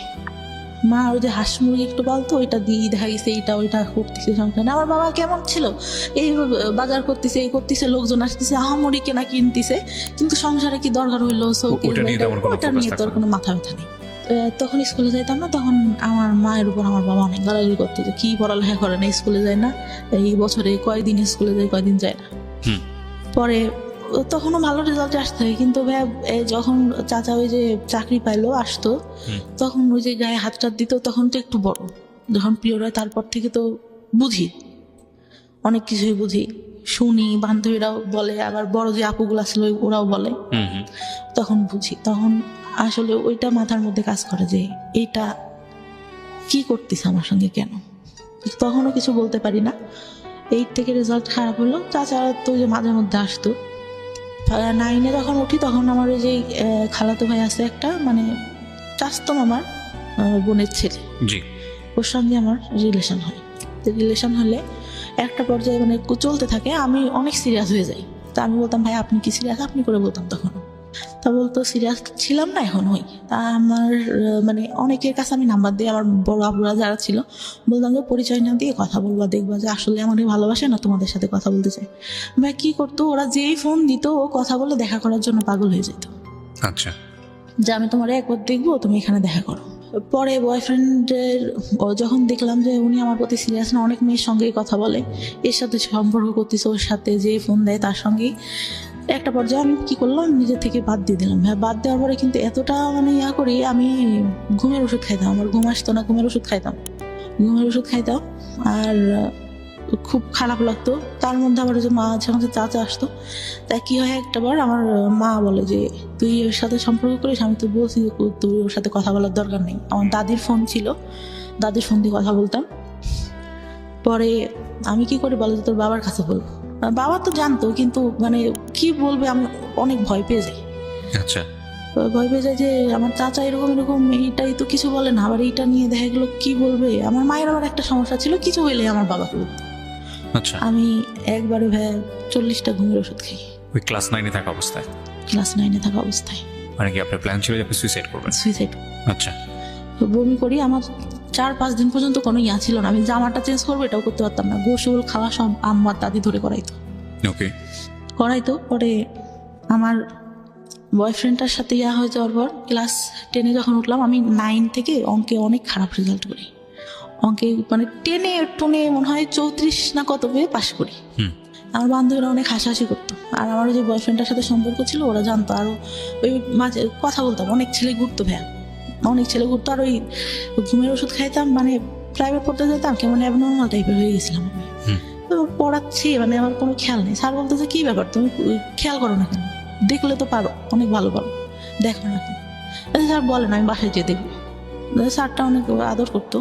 মা ওই যে হাঁস মুরগি একটু পালতো, ওইটা দিয়ে দেখা গেছে এইটা ওইটা করতেছে সংসারে। আমার বাবা কেমন ছিল, এই বাজার করতেছে, এই করতেছে, লোকজন আসতেছে, আহামরি কেনা কিনতেছে, কিন্তু সংসারে কি দরকার হইলো ওটা নিয়ে তেমন কোনো ওটা focus নিয়ে থাকতো তোর না। কোনো মাথা ব্যথা নেই। তখন স্কুলে যাইতাম না, তখন আমার মায়ের উপর আমার বাবা অনেক গালাগালি করতো যে কি পড়ালেখা করে না, স্কুলে যায় না, এই বছরে কয়দিন স্কুলে যায় কয়দিন যায় না। হুম। পরে তখনও ভালো রেজাল্ট আসতে হয়, কিন্তু যখন চাচা ওই যে চাকরি পাইলো আসতো, তখন ওই যে গায়ে হাত টাত দিত, তখন তো একটু বড়, যখন প্রিয় হয় তারপর থেকে তো বুঝি, অনেক কিছুই বুঝি, শুনি, বান্ধবীরাও বলে, আবার বড় যে আপুগুলা ছিল ওরাও বলে, তখন বুঝি। তখন আসলে ওইটা মাথার মধ্যে কাজ করে যে এটা কি করতেছে আমার সঙ্গে, কেন। তখনও কিছু বলতে পারি না। 8 থেকে রেজাল্ট খারাপ হলো, চাচা তো ওই যে মাঝে মধ্যে আসতো। 9-এ যখন উঠি তখন আমার ওই যে খালাতো ভাই আছে একটা, মানে চাচতো মামার বোনের ছেলে, জি। ওর সঙ্গে আমার রিলেশন হয়। রিলেশন হলে একটা পর্যায়ে মানে চলতে থাকে, আমি অনেক সিরিয়াস হয়ে যাই। তা আমি বলতাম ভাই আপনি কি সিরিয়াস, আপনি করে বলতাম তখন। তা বলতো সিরিয়াস ছিলাম না, এখন হই। তা আমার মানে অনেকের কাছে আমি নাম্বার দিই, আমার বড় আপুরা যারা ছিল, বলতাম যে পরিচয় না দিয়ে কথা বলবা, দেখবা যে আসলে আমাদের ভালোবাসে না, তোমাদের সাথে কথা বলতে চাই। ভাই কি করতো, ওরা যেই ফোন দিত ও কথা বলে দেখা করার জন্য পাগল হয়ে যেত, আচ্ছা। যে আমি তোমার একবার দেখবো, তুমি এখানে দেখা করো। পরে বয়ফ্রেন্ডের যখন দেখলাম যে উনি আমার প্রতি সিরিয়াস না, অনেক মেয়ের সঙ্গেই কথা বলে, এর সাথে সম্পর্ক করতেছে, ওর সাথে যে ফোন দেয় তার সঙ্গেই, একটা পর্যায়ে আমি কি করলাম, নিজে থেকে বাদ দিয়ে দিলাম। হ্যাঁ, বাদ দেওয়ার পরে কিন্তু এতটা মানে করি, আমি ঘুমের ওষুধ খাইতাম, আমার ঘুম আসতো না, ঘুমের ওষুধ খাইতাম। আর খুব খারাপ লাগতো। তার মধ্যে আবার যে মা যখন চাচা আসতো, তাই কি হয়, একটা বার আমার মা বলে যে তুই ওর সাথে সম্পর্ক করিস, আমি তো বলছি যে তুই ওর সাথে কথা বলার দরকার নেই। আমার দাদির ফোন ছিল, দাদির ফোন দিয়ে কথা বলতাম। পরে আমি কি করি বলো, যে তোর বাবার কাছে বলবো। বাবা তো জানতো, কিন্তু মানে কি বলবে, আমি অনেক ভয় পেয়ে যাই। আচ্ছা। ভয় পেয়ে যায় যে আমার চাচা এরকম এরকম, এইটাই তো কিছু বলে না, আবার এইটা নিয়ে দেখা গেলো কি বলবে। আমার মায়ের আবার একটা সমস্যা ছিল, কিছু হইলে আমার বাবাকে বলতো। আচ্ছা। আমি একবারে ভাই 40টা ঘুমের ওষুধ খাই ওই ক্লাস 9-এ থাকা অবস্থায়? ক্লাস 9-এ থাকা অবস্থায়। মানে কি আপনার প্ল্যান ছিল যে আপনি সুইসাইড করবেন? সুইসাইড। আচ্ছা। বমি করি, আমার 4-5 দিন পর্যন্ত কোনো ছিল না। আমি জামাটা চেঞ্জ করবো এটাও করতে পারতাম না। গোসল খাওয়া সব আম্মার দাদি ধরে করাইতো। পরে আমার বয়ফ্রেন্ডটার সাথে হয়ে যাওয়ার পর ক্লাস 10-এ যখন উঠলাম, আমি 9 থেকে অঙ্কে অনেক খারাপ রেজাল্ট করি। অঙ্কে মানে 10-এ টুনে মনে হয় 34 না কত পেয়ে পাশ করি। আমার বান্ধবীরা অনেক হাসাহাসি করতো। আর আমার যে বয়ফ্রেন্ডটার সাথে সম্পর্ক ছিল ওরা জানতো, আরও ওই মাঝে কথা বলতাম, অনেক ছেলে ঘুরতো ভাইয়া, অনেক ছেলে ঘুরতো। আর ওই ঘুমের ওষুধ খাইতাম, মানে প্রাইভেট পড়তে যেতাম, কেমন অ্যাবনর্মাল টাইপের হয়ে গেছিলাম আমি। তো পড়াচ্ছি, মানে আমার কোনো খেয়াল নেই। স্যার বলতো যে কী ব্যাপার, তুমি খেয়াল করো না কেন, দেখলে তো পারো, অনেক ভালো পারো, দেখো না কেন। স্যার বলেন আমি বাসায় যেয়ে দেখবো। স্যারটা অনেক আদর করতো।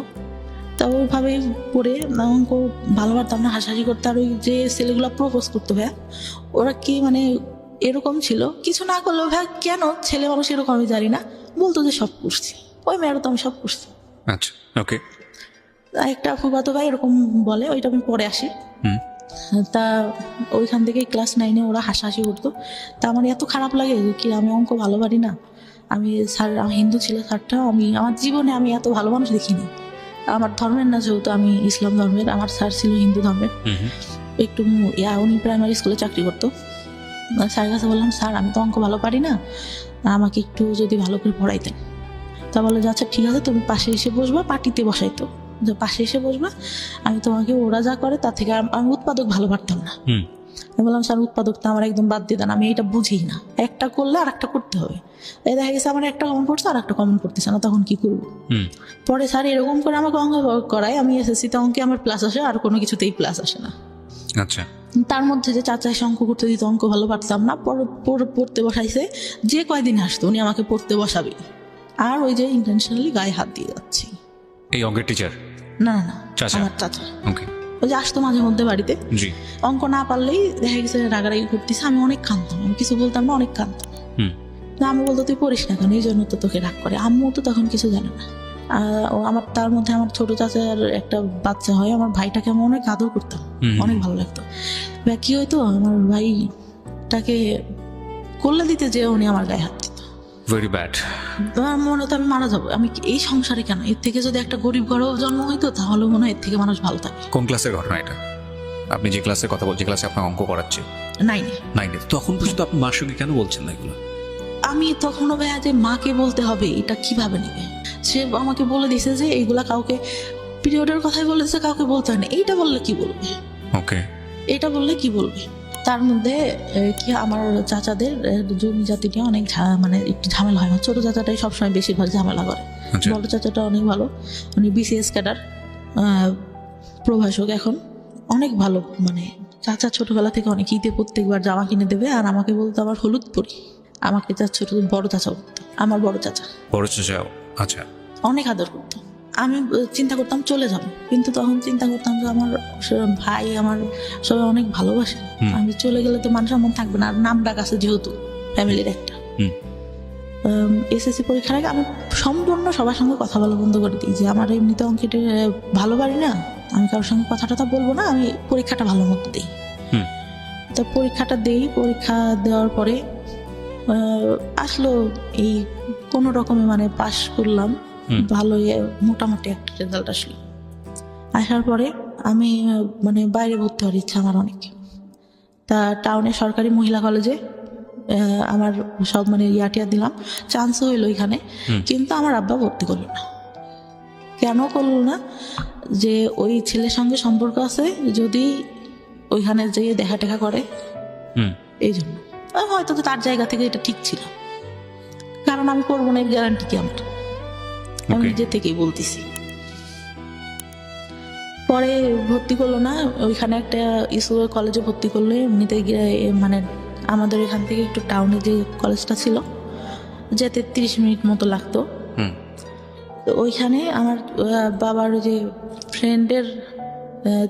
তা ওইভাবেই পড়ে অঙ্ক ভালো পারতাম না, হাসাহাসি করতে। আর ওই যে ছেলেগুলো প্রপোজ করতো ভাইয়া, ওরা কি মানে এরকম ছিল, কিছু না করলেও ভাইয়া কেন ছেলে মানুষ এরকম আমি জানি না, বলতো যে সব করছি, ওই মেয়েরা তো আমি সব করছি। আচ্ছা, ওকে। একটা ফুফাতো ভাই এরকম বলে, ওইটা আমি পরে আসি। তা ওইখান থেকে ক্লাস 9-এ ওরা হাসাহাসি করতো। তা আমার এত খারাপ লাগে যে কি আমি অঙ্ক ভালো পারি না। আমি স্যার, হিন্দু ছিল স্যারটা, আমার জীবনে আমি এত ভালো মানুষ দেখিনি। আমার ধর্মের না, যেহেতু আমি ইসলাম ধর্মের, আমার স্যার ছিল হিন্দু ধর্মের। একটু উনি প্রাইমারি স্কুলে চাকরি করতো। স্যারের কাছে বললাম, স্যার আমি তো অঙ্ক ভালো পারি না, আমাকে একটু যদি ভালো করে পড়াইতেন। তা বলে যে আচ্ছা ঠিক আছে, তুমি পাশে এসে বসবা, পার্টিতে বসাইতো, যে পাশে এসে বসবা, আমি তোমাকে, ওরা যা করে তার থেকে আমি উৎপাদক ভালো পারতাম না। আমি বললাম স্যার উৎপাদকটা আমার একদম বাদ দিয়ে দেন, আমি এটা বুঝি না, একটা করলে আর একটা করতে হবে। এই দেখা গেছে আমার একটা কমন পড়ছে আর একটা কমন পড়তেছে না, তখন কি করবো। পরে স্যার এরকম করে আমাকে অঙ্ক করায়, আমি এসএসসিতে অঙ্কে আমার প্লাস আসে, আর কোনো কিছুতেই প্লাস আসে না। আচ্ছা। তার মধ্যে যে চাচা এসে অঙ্ক করতে দিত, অঙ্ক ভালো পারতাম না, পড়তে বসাইছে। যে কয়দিন আসতো উনি আমাকে পড়তে বসাবে, আর ওই যে ইন্টেনশনালি গায়ে হাত দিয়ে যাচ্ছি। এই অঙ্কের টিচার? না না না, চাচা। আমার চাচা। ওকে। ওই যে আসতো মাঝে মধ্যে বাড়িতে, জি। অঙ্ক না পারলেই দেখা গেছে রাগারাগি করতেছে। আমি অনেক কাঁদতাম, আমি কিছু বলতাম না, অনেক কাঁদতাম। আমি বলতো তুই পড়িস না কেন, এই জন্য তো তোকে রাগ করে। আম্মু তো তখন কিছু জানে না। ও আমার, তার মধ্যে আমার ছোট চাচার একটা বাচ্চা হয়, আমার ভাইটাকে আমি অনেক আদর করতাম, অনেক ভালো লাগতো। কি হয়তো আমার ভাইটাকে কোলে দিতে যে উনি আমার গায়ে হাত দিত। Very bad. মনে হতো আমি মারা যাবো, আমি এই সংসারে কেন, এর থেকে যদি একটা গরিব ঘরেও জন্ম হইতো তাহলে মনে হয় এর থেকে মানুষ ভালো থাকে। কোন ক্লাসের ঘটনা এটা? আপনি যে ক্লাসের কথা বলছেন, যে ক্লাসে আপনার অঙ্ক করাচ্ছে? 9-এ। তখন পর্যন্ত আপনি মার সঙ্গে কেন বলছেন না এগুলো? আমি তখনও ভাইয়া যে মাকে বলতে হবে এটা কিভাবে নিবে, সে আমাকে বলে দিছে যে এইগুলা কাউকে, পিরিয়ডের কথাই বলেছে, কাউকে বলতে হয় না। এইটা বললে কি বলবে? ওকে। এটা বললে কি বলবে? তার মধ্যে কি আমার চাচাদের জমি জাতি নিয়ে অনেক মানে একটু ঝামেলা হয়। ছোট চাচাটাই সবসময় বেশিরভাগ ঝামেলা করে। বড় চাচাটা অনেক ভালো, উনি BCS ক্যাডার, প্রভাষক এখন, অনেক ভালো। মানে চাচা ছোটবেলা থেকে অনেক ঈদে প্রত্যেকবার জামা কিনে দেবে, আর আমাকে বলতো আমার হলুদ পরি। আমাকে বড় চাচা বলতো, আমার বড় চাচা। আচ্ছা। অনেক আদর করতো। আমি চিন্তা করতাম চলে যাব, কিন্তু তখন চিন্তা করতাম যে আমার ভাই, আমার সবাই অনেক ভালোবাসে, আমি চলে গেলে তো মান সম্মান থাকবে না। আর নাম ডাক আছে যেহেতু ফ্যামিলির একটা। SSC পরীক্ষার আগে আমি সম্পূর্ণ সবার সঙ্গে কথা বলা বন্ধ করে দিই, যে আমার এমনিতে অঙ্কেটে ভালো পারি না, আমি কারোর সঙ্গে কথা টথা বলবো না, আমি পরীক্ষাটা ভালো মতো দিই। তো পরীক্ষাটা দিই, পরীক্ষা দেওয়ার পরে আসলো এই কোনো রকমে মানে পাশ করলাম, ভালোই মোটামুটি একটা রেজাল্ট আসলো। আসার পরে আমি মানে বাইরে ভর্তি হওয়ার ইচ্ছা আমার অনেক। তা টাউনে সরকারি মহিলা কলেজে আমার সব মানে ইয়াটিয়া দিলাম, চান্স হইলো এখানে, কিন্তু আমার আব্বা ভর্তি করলো না। কেন করলো না? যে ওই ছেলের সঙ্গে সম্পর্ক আছে, যদি ওইখানে যেয়ে দেখা টেকা করে, এই জন্য। হয়তো তো তার জায়গা থেকে এটা ঠিক ছিল, কারণ আমি করবো না এর গ্যারান্টি কি আমার, আমি নিজে থেকেই বলতেছি। পরে ভর্তি করলো না, ওইখানে একটা স্কুল কলেজে ভর্তি করলে এমনিতে মানে আমাদের এখান থেকে একটু টাউনে যে কলেজটা ছিল যেতে 30 মিনিট মতো লাগতো। তো ওইখানে আমার বাবার যে ফ্রেন্ডের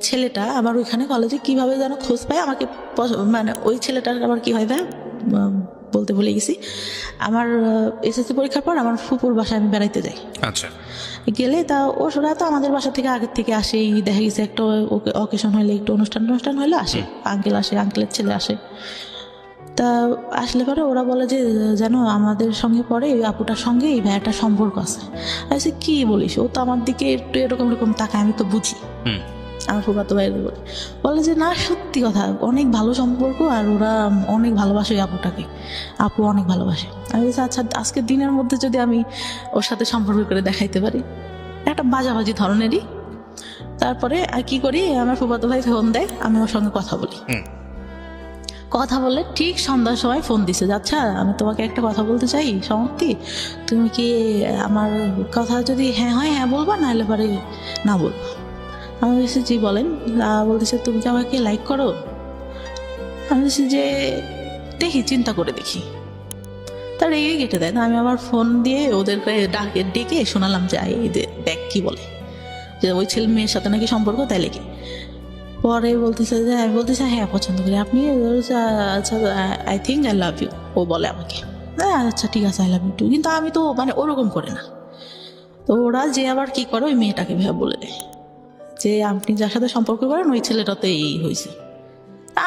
ছেলেটা আবার ওইখানে কলেজে কিভাবে যেন খোঁজ পায় আমাকে, মানে ওই ছেলেটার আবার কি হয় বলতে ভুলে গেছি। আমার SSC পরীক্ষার পর আমার ফুপুর বাসায় আমি বেড়াইতে যাই। আচ্ছা। গেলে তা ওরা তো আমাদের বাসা থেকে আগের থেকে আসেই, দেখা গেছে একটা অকেশন হইলে, একটু অনুষ্ঠান হইলে আসে, আঙ্কেল আসে, আঙ্কেলের ছেলে আসে। তা আসলে পরে ওরা বলে যে জানো আমাদের সঙ্গে পরে ওই আপুটার সঙ্গে এই ভাইয়াটার সম্পর্ক আছে। আমি কি বলিস, ও তো আমার দিকে একটু এরকম তাকায়, আমি তো বুঝি। আমার ফুফাতো ভাইয়ের বলে যে না সত্যি কথা, অনেক ভালো সম্পর্ক, আর ওরা অনেক ভালোবাসে ওই আপুটাকে, আপু অনেক ভালোবাসে। আমি বলছি আচ্ছা, আজকের দিনের মধ্যে যদি আমি ওর সাথে সম্পর্ক করে দেখাইতে পারি, একটা বাজাবাজি ধরনেরই। তারপরে কি করি, আমার ফুফাতো ভাই ফোন দেয়, আমি ওর সঙ্গে কথা বলি। কথা বলে ঠিক সন্ধ্যার সময় ফোন দিছে, আচ্ছা আমি তোমাকে একটা কথা বলতে চাই সমাপ্তি, তুমি কি আমার কথা যদি হ্যাঁ হয় হ্যাঁ বলবা, নাহলে পরে না বলবা। আমি বলছি জি বলেন। বলতেছে তুমি কি আমাকে লাইক করো? আমি বলছি যে দেখি, চিন্তা করে দেখি। তার রেগে কেটে দেয়। আমি আবার ফোন দিয়ে ওদেরকে ডেকে শোনালাম যে দেখ কি বলে, যে ওই ছেলে মেয়ের সাথে নাকি সম্পর্ক, তাই লেগে। পরে বলতেছে যে, আমি বলতেছি হ্যাঁ পছন্দ করি। আপনি আচ্ছা I think I love you, ও বলে আমাকে। আচ্ছা ঠিক আছে আই লাভ ইউ টু, কিন্তু আমি তো মানে ওরকম করে না। তো ওরা যে আবার কি করে, ওই মেয়েটাকে ভেবে বলে দেয় যে আপনি যার সাথে সম্পর্ক করেন ওই ছেলেটাতে এই হয়েছে।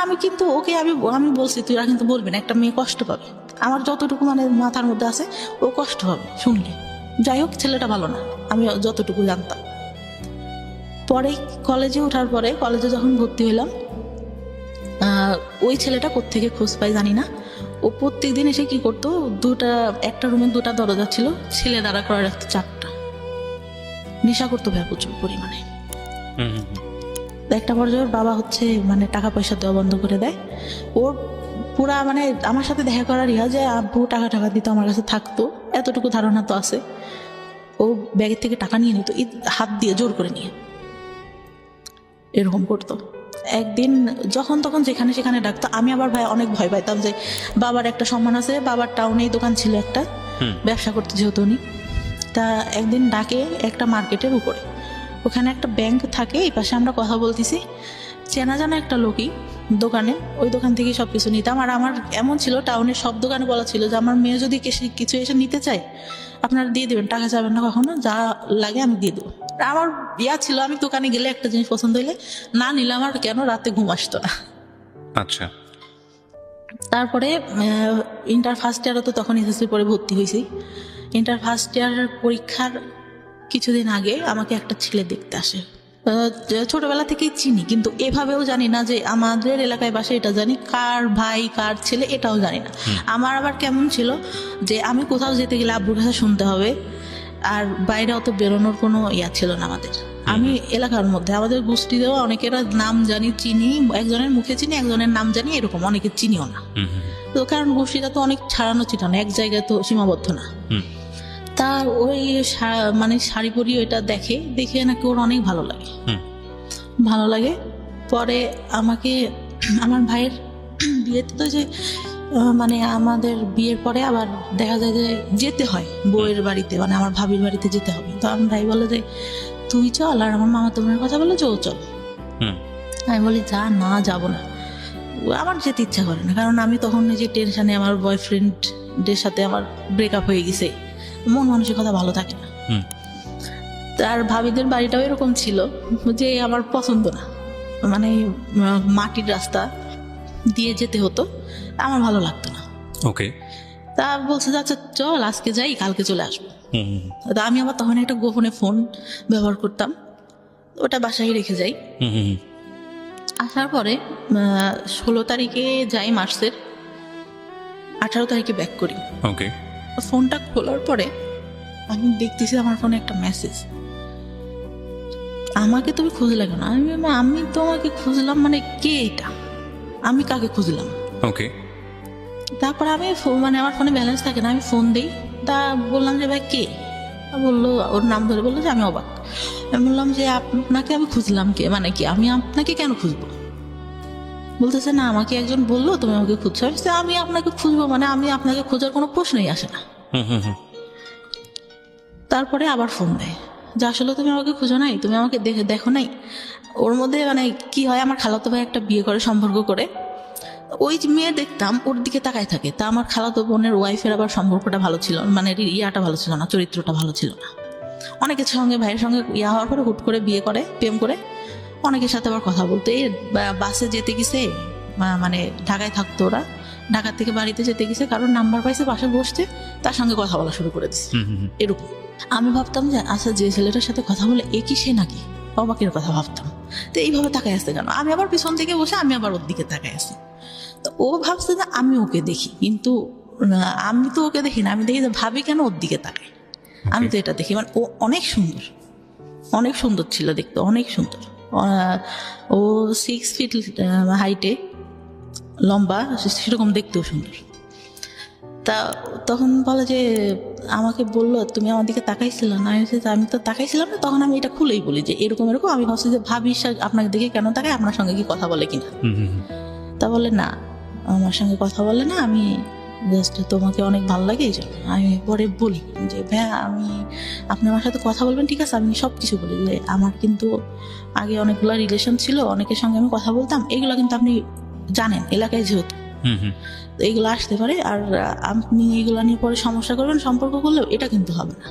আমি কিন্তু ওকে আমি বলছি তুই কিন্তু বলবি না, একটা মেয়ে কষ্ট পাবে। আমার যতটুকু মানে মাথার মধ্যে আছে, ও কষ্ট হবে শুনলে। যাই হোক, ছেলেটা ভালো না, আমি যতটুকু জানতাম। পরে কলেজে ওঠার পরে, কলেজে যখন ভর্তি হইলাম, ওই ছেলেটা কোত্থেকে খোঁজ পাই জানি না, ও প্রত্যেকদিন এসে কি করতো, একটা রুমে 2টা দরজা ছিল, ছেলে দাঁড়া করে রাখতো 4টা। নেশা করতো ভাই প্রচুর পরিমাণে। একটা পর্যায়ে ওর বাবা মানে টাকা পয়সা দেওয়া বন্ধ করে দেয়। ওর পুরা মানে আমার সাথে দেখা করার যে আব্বু টাকা দিত, আমার কাছে থাকতো, এতটুকু ধারণা তো আছে। ও ব্যাগের থেকে টাকা নিয়ে নিত, হাত দিয়ে জোর করে নিয়ে এরকম করতো। একদিন যখন তখন যেখানে সেখানে ডাকতো, আমি আবার ভাই অনেক ভয় পাইতাম যে বাবার একটা সম্মান আছে, বাবার টাউনেই দোকান ছিল একটা, ব্যবসা করতে যেহেতু উনি। তা একদিন ডাকে একটা মার্কেটের উপরে, ওখানে একটা ব্যাংক থাকে, এই পাশে আমরা কথা বলতেছি, চেনা জানা একটা লোকই দোকানে, ওই দোকান থেকে সব কিছু নিতাম। আর আমার এমন ছিল, টাউনের সব দোকানে বলা ছিল যে আমার মেয়ে যদি কিছু এসে নিতে চায় আপনারা দিয়ে দেবেন, টাকা যাবেন না কখনো, যা লাগে আমি দিয়ে দেবো। আমার ছিল, আমি দোকানে গেলে একটা জিনিস পছন্দ হইলে না নিলে আমার কেন রাতে ঘুম আসতো না। আচ্ছা। তারপরে ইন্টার ফার্স্ট ইয়ারও তো তখন এসএসসি পরে ভর্তি হয়েছি। ইন্টার ফার্স্ট ইয়ার পরীক্ষার কিছুদিন আগে আমাকে একটা ছেলে দেখতে আসে। ছোটবেলা থেকেই চিনি, কিন্তু এভাবেও জানি না যে আমাদের এলাকায় বাসে, এটা জানি কার ভাই কার ছেলে এটাও জানি না। আমার আবার কেমন ছিল যে আমি কোথাও যেতে গেলে আব্বুর কাছে শুনতে হবে, আর বাইরে অত বেরোনোর কোনো ইয়া ছিল না আমাদের। আমি এলাকার মধ্যে আমাদের গোষ্ঠী দেওয়া অনেকের নাম জানি, চিনি, একজনের মুখে চিনি, একজনের নাম জানি, এরকম অনেকে চিনিও না। তো কারণ গোষ্ঠীটা তো অনেক ছাড়ানো চিটানো, এক জায়গায় তো সীমাবদ্ধ না। তা ওই মানে শাড়ি পরি ওইটা দেখে নাকি ওর অনেক ভালো লাগে। পরে আমাকে আমার ভাইয়ের বিয়েতে তো যে মানে আমাদের বিয়ের পরে আবার দেখা যায় যে যেতে হয় বউয়ের বাড়িতে, মানে আমার ভাবির বাড়িতে যেতে হবে। তো আমার ভাই বলে যে তুই চল, আর আমার মামা তোমার কথা বলে যে ও চল। আমি বলি যা না, যাবো না, আমার যেতে ইচ্ছা করে না, কারণ আমি তখন যে টেনশনে, আমার বয়ফ্রেন্ডের সাথে আমার ব্রেকআপ হয়ে গেছে, মন মানসিকতা ভালো থাকে না। তার ভাবিদের বাড়িটাও এরকম ছিল যে আমার পছন্দ না, মানে মাটির রাস্তা দিয়ে যেতে হতো, আমার ভালো লাগতো না। ওকে। তা বলছে আচ্ছা চল আজকে যাই, কালকে চলে আসবো। তা আমি আবার তখন একটা গোপনে ফোন ব্যবহার করতাম, ওটা বাসায় রেখে যাই। আসার পরে 16 তারিখে যাই মার্চের, 18 তারিখে ব্যাক করি। ওকে। ফোনটা খোলার পরে আমি দেখতেছি আমার ফোনে একটা মেসেজ, আমাকে তুমি খুঁজলে কেন? আমি তোমাকে খুঁজলাম, মানে কে এটা, আমি কাকে খুঁজলাম? ওকে। তারপর আমি মানে আমার ফোনে ব্যালেন্স থাকে না, আমি ফোন দিই। তা বললাম যে ভাই কে? বললো, ওর নাম ধরে বললো যে আমি অবাক। আমি বললাম যে আপনাকে আমি খুঁজলাম কে, মানে কি আমি আপনাকে কেন খুঁজবো? বলতেছে না, আমাকে একজন বললো তুমি আমাকে খুঁজছো। আমি আপনাকে খুঁজবো মানে আমি আপনাকে খোঁজার কোনো প্রশ্নই আসে না। তারপরে আবার ফোন দেয় যে আসলে তুমি আমাকে খুঁজো নাই, তুমি আমাকে দেখো নাই। ওর মধ্যে মানে কি হয়, আমার খালাতো ভাই একটা বিয়ে করে, সম্পর্ক করে, ওই মেয়ে দেখতাম ওর দিকে তাকায় থাকে। তা আমার খালাতো বোনের ওয়াইফের আবার সম্পর্কটা ভালো ছিল, মানে ইয়াটা ভালো ছিল না, চরিত্রটা ভালো ছিল না। অনেকের সঙ্গে, ভাইয়ের সঙ্গে ইয়া হওয়ার পরে হুট করে বিয়ে করে, প্রেম করে, অনেকের সাথে আবার কথা বলতে, এই বাসে যেতে গেছে, মানে ঢাকায় থাকতো ওরা, ঢাকা থেকে বাড়িতে যেতে গেছে, কারোর নাম্বার পাইছে, পাশে বসতে, তার সঙ্গে কথা বলা শুরু করে দিচ্ছে এরকম। আমি ভাবতাম যে আচ্ছা যে ছেলেটার সাথে কথা বলে এ কি সে নাকি, অবাকের কথা ভাবতাম। তো এইভাবে তাকায় আসছে কেন? আমি আবার পিছন থেকে বসে আমি আবার ওর দিকে তাকায় আছি। তো ও ভাবছে যে আমি ওকে দেখি, কিন্তু আমি তো ওকে দেখি না, আমি দেখি যে ভাবি কেন ওর দিকে তাকায়। আমি তো এটা দেখি, মানে ও অনেক সুন্দর ছিল দেখতে, অনেক সুন্দর। ও 6 ফিট হাইটে, লম্বা, সেরকম দেখতেও সুন্দর। তা তখন বলে যে আমাকে বললো তুমি আমার দিকে তাকাইছিল না। আমি তো তাকাইছিলাম না। তখন আমি এটা খুলেই বলি যে এরকম আমি ভাবছি যে ভাবি আপনাকে দেখে কেন তাকায়, আপনার সঙ্গে কি কথা বলে কিনা। তা বলে না, আমার সঙ্গে কথা বলে না, আমি জাস্ট তোমাকে অনেক ভালো লাগে এই জন্য। আমি পরে বলি যে ভাইয়া আমি, আপনি আমার সাথে কথা বলবেন ঠিক আছে, আমি সব কিছু বলি যে আমার কিন্তু আগে অনেকগুলো রিলেশন ছিল, অনেকের সঙ্গে আমি কথা বলতাম, এগুলো কিন্তু আপনি জানেন এলাকায় যেহেতু এইগুলো আসতে পারে, আর আপনি এইগুলো নিয়ে পরে সমস্যা করবেন, সম্পর্ক করলেও এটা কিন্তু হবে না।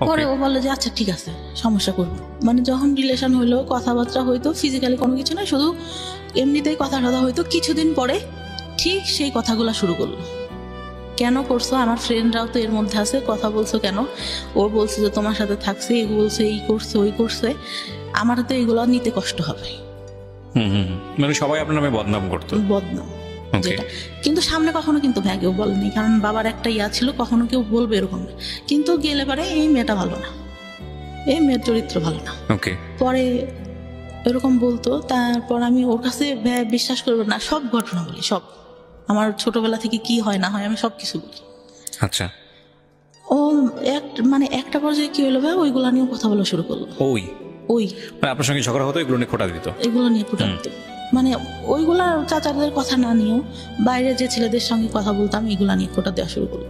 পরে ও বলে যে আচ্ছা ঠিক আছে, সমস্যা করবো। মানে যখন রিলেশন হইলো, কথাবার্তা হইতো, ফিজিক্যালি কোনো কিছু না, শুধু এমনিতেই কথা হইতো। কিছুদিন পরে ঠিক সেই কথাগুলো শুরু করলো, কেন করছো, আমার ফ্রেন্ডরাও তো এর মধ্যে আছে, কথা বলছো কেন? ও বলছে যে তোমার সাথে থাকছে, এই বলছে, এই করছে, ওই করছে, আমার তো এগুলো নিতে কষ্ট হবে। মানে সবাই আপনার নামে বদনাম করতো। বদনাম যেটা, কিন্তু সামনে কখনো কিন্তু ভাই কেউ বলেনি, কারণ বাবার একটা ইয়া ছিল, কখনো কেউ বলবে এরকম না। কিন্তু গেলে পারে এই মেয়েটা ভালো না, এই মেয়ের চরিত্র ভালো না, পরে এরকম বলতো। তারপর আমি ওর কাছে বিশ্বাস করবো না, সব ঘটনা বলি, সব আমার ছোটবেলা থেকে কি হয় না হয় আমি সব কিছু বলি। আচ্ছা। ও মানে একটা পর্যায়ে কি হলো ভাই, ওইগুলা নিয়ে কথা বলা শুরু করলো। ওই আপনার সঙ্গে ঝগড়া হতো, এগুলো নিয়ে খোঁটা দিত, এগুলো নিয়ে খোঁটা দিত। মানে ওইগুলা চাচাদের কথা না নিয়েও বাইরে যে ছেলেদের সঙ্গে কথা বলতাম এগুলা নিয়ে খোটা দেওয়া শুরু করলো।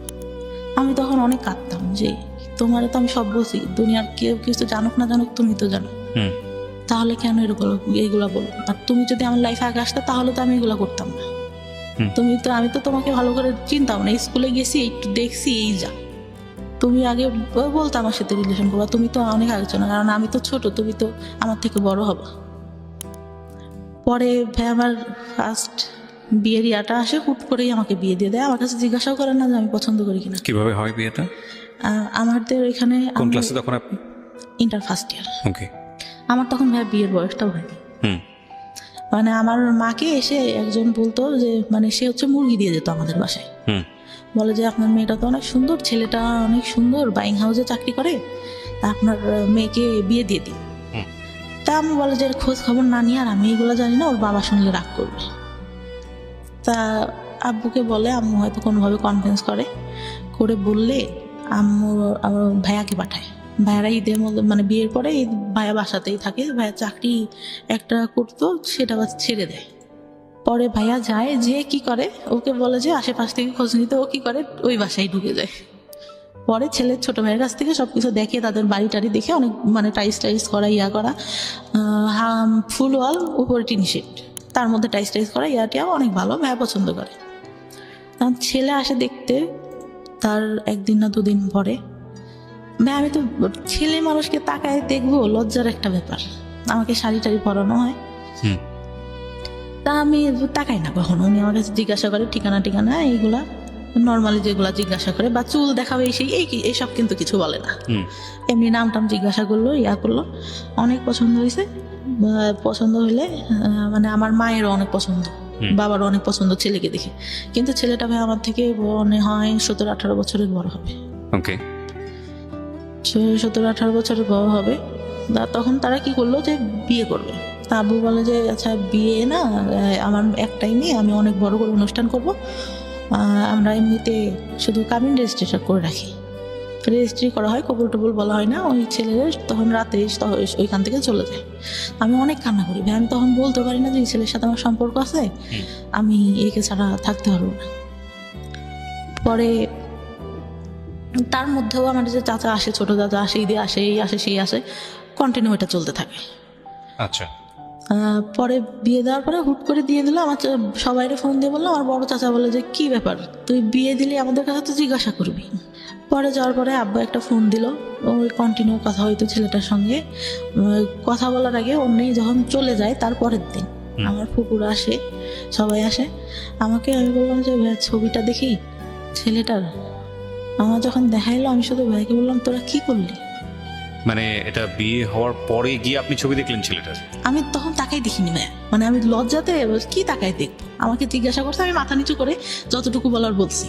আমি তখন অনেক কাঁদতাম যে তোমারে তো আমি সব বলছি, দুনিয়ার কেউ কিছু জানুক না জানুক তুমি তো জানো, তাহলে কেন এরকম এইগুলা বলো? আর তুমি যদি আমার লাইফে আগে আসতে তাহলে তো আমি এগুলা করতাম না। আমি তো তোমাকে ভালো করে চিনতাম না, স্কুলে গেছি একটু দেখছি এই যা, তুমি আগে বলতো আমার সাথে রিলেশন করবা, তুমি তো অনেক আগে না, কারণ আমি তো ছোট, তুমি তো আমার থেকে বড় হবে। পরে ভাই আমার ফার্স্ট বিয়ের ইয়াটা আসে, হুট করেই আমাকে বিয়ে দিয়ে দেয়, আমার কাছে জিজ্ঞাসাও করে না যে আমি পছন্দ করি কিনা। কিভাবে হয় বিয়েটা? আমাদের এখানে কোন ক্লাসে তখন আপনি? Inter first year. ওকে। আমার তখন ভাই বিয়ের বয়সটাও হয়নি। মানে আমার মাকে এসে একজন বলতো যে মানে সে হচ্ছে মুরগি দিয়ে যেত আমাদের বাসায়, বলে যে আপনার মেয়েটা তো অনেক সুন্দর, ছেলেটা অনেক সুন্দর, বাইং হাউসে চাকরি করে, তা আপনার মেয়েকে বিয়ে দিয়ে দিই। তা আমি বলে যে খোঁজ খবর না নিয়ে, আর আমি এগুলো জানি না, ওর বাবা শুনলে রাগ করবে। তা আব্বুকে বলে, আম্মু হয়তো কোনোভাবে কনভিন্স করে বললে আম্মু আমার ভাইয়াকে পাঠায়। ভাইয়ারা ঈদের মধ্যে মানে বিয়ের পরে ভাইয়া বাসাতেই থাকে, ভাইয়া চাকরি একটা করতো সেটা ছেড়ে দেয়। পরে ভাইয়া যায়, যে কি করে ওকে বলে যে আশেপাশ থেকে খোঁজ নিতে, ও কি করে ওই বাসায় ঢুকে যায়। পরে ছেলের ছোট ভাইয়ের কাছ থেকে সবকিছু দেখে, তাদের বাড়ি টাড়ি দেখে অনেক মানে টাইস করা, ইয়া করা, ফুল ওয়াল উপরে টিন শিট, তার মধ্যে টাইস করা, ইয়াটিয়াও অনেক ভালো, ভাইয়া পছন্দ করে। তখন ছেলে আসে দেখতে, তার একদিন না দুদিন পরে ভাই আমি তো ছেলে মানুষকে তাকায় দেখবো, লজ্জার একটা ব্যাপার, আমাকে শাড়ি টাড়ি পরানো হয়, তা আমি তাকাই না কখনো। উনি আমার কাছে জিজ্ঞাসা করে ঠিকানা এইগুলা নর্মালি যেগুলা জিজ্ঞাসা করে, বা চুল দেখাবে সেই এইসব কিন্তু কিছু বলে না, এমনি নাম টাম জিজ্ঞাসা করলো, ইয়া করলো, অনেক পছন্দ হয়েছে। পছন্দ হইলে মানে আমার মায়েরও অনেক পছন্দ, বাবারও অনেক পছন্দ ছেলেকে দেখে, কিন্তু ছেলেটা ভাই আমার থেকে মনে হয় 17-18 বছরের বড় হবে। ওকে। 17-18 বছরের বড় হবে। তখন তারা কি করলো যে বিয়ে করবে। তা আব্বু বলে যে আচ্ছা বিয়ে না, আমার একটাই মেয়ে, আমি অনেক বড় করে অনুষ্ঠান করব, আমরা এমনিতে শুধু কাবিন রেজিস্ট্রেশন করে রাখি, রেজিস্ট্রি করা হয়, কবুল টবুল বলা হয় না। ওই ছেলেদের তখন রাতে ওইখান থেকে চলে যায়। আমি অনেক কান্না করি ভাই, আমি তখন বলতে পারি না যে এই ছেলের সাথে আমার সম্পর্ক আছে, আমি একে ছাড়া থাকতে পারবো না। পরে তার মধ্যেও আমার যে চাচা আসে, ছোট চাচা আসে, ঈদে আসে, এই আসে সেই আসে, কন্টিনিউ এটা চলতে থাকে। আচ্ছা। পরে বিয়ে দেওয়ার পরে হুট করে দিয়ে দিল। আমার সবাইরে ফোন দিয়ে বললো, আমার বড় চাচা বলে যে কি ব্যাপার, তুই বিয়ে দিলি আমাদের কাছে তো জিজ্ঞাসা করবি। পরে যাওয়ার পরে আব্বু একটা ফোন দিল, ওই কন্টিনিউ কথা হইতো ছেলেটার সঙ্গে। কথা বলার আগে অন্যই যখন চলে যায় তার পরের দিন আমার ফুপুরা আসে, সবাই আসে, আমাকে আমি বললাম যে ভাই ছবিটা দেখি ছেলেটার। আমার যখন দেখাইলো আমি শুধু ভাইকে বললাম তোরা কি করলি? মানে এটা বিয়ে হওয়ার পরে গিয়ে আপনি ছবি দেখলেন ছেলেটার? আমি তখন তাকাই দেখিনি ভাই, মানে আমি লজ্জাতে কি তাকাই দেখবো, আমাকে জিজ্ঞাসা করছে, আমি মাথা নিচু করে যতটুকু বলার বলছি।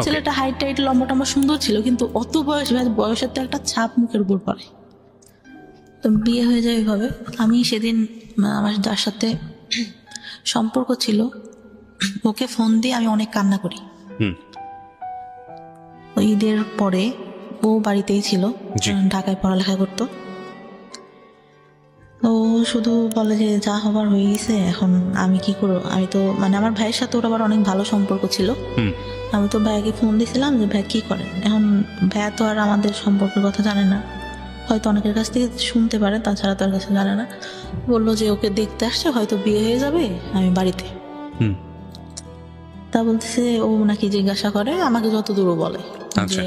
ছেলেটা হাইট টাইট লম্বা টম্বা সুন্দর ছিল, কিন্তু অত বয়সের তো একটা ছাপ মুখের উপর পড়ে। তো বিয়ে হয়ে যায় এইভাবে। আমি সেদিন আমার যার সাথে সম্পর্ক ছিল ওকে ফোন দিয়ে আমি অনেক কান্না করি। ঈদের পরে ও বাড়িতেই ছিল, ঢাকায় পড়ালেখা করতো। ও শুধু বলে যে যা হবার হয়ে গেছে, এখন আমি কি করবো। আমি তো মানে আমার ভাইয়ের সাথে ওর আবার অনেক ভালো সম্পর্ক ছিল। আমি তো ভাইয়াকে ফোন দিয়েছিলাম যে ভাই কি করেন। এখন ভাইয়া তো আর আমাদের সম্পর্কের কথা জানে না, হয়তো অনেকের কাছ থেকে শুনতে পারে, তাছাড়া তার কাছে জানে না। বললো যে ওকে দেখতে আসছে, হয়তো বিয়ে হয়ে যাবে, আমি বাড়িতে। তা বলতেছে ও নাকি জিজ্ঞাসা করে আমাকে, যত দূর বলে যে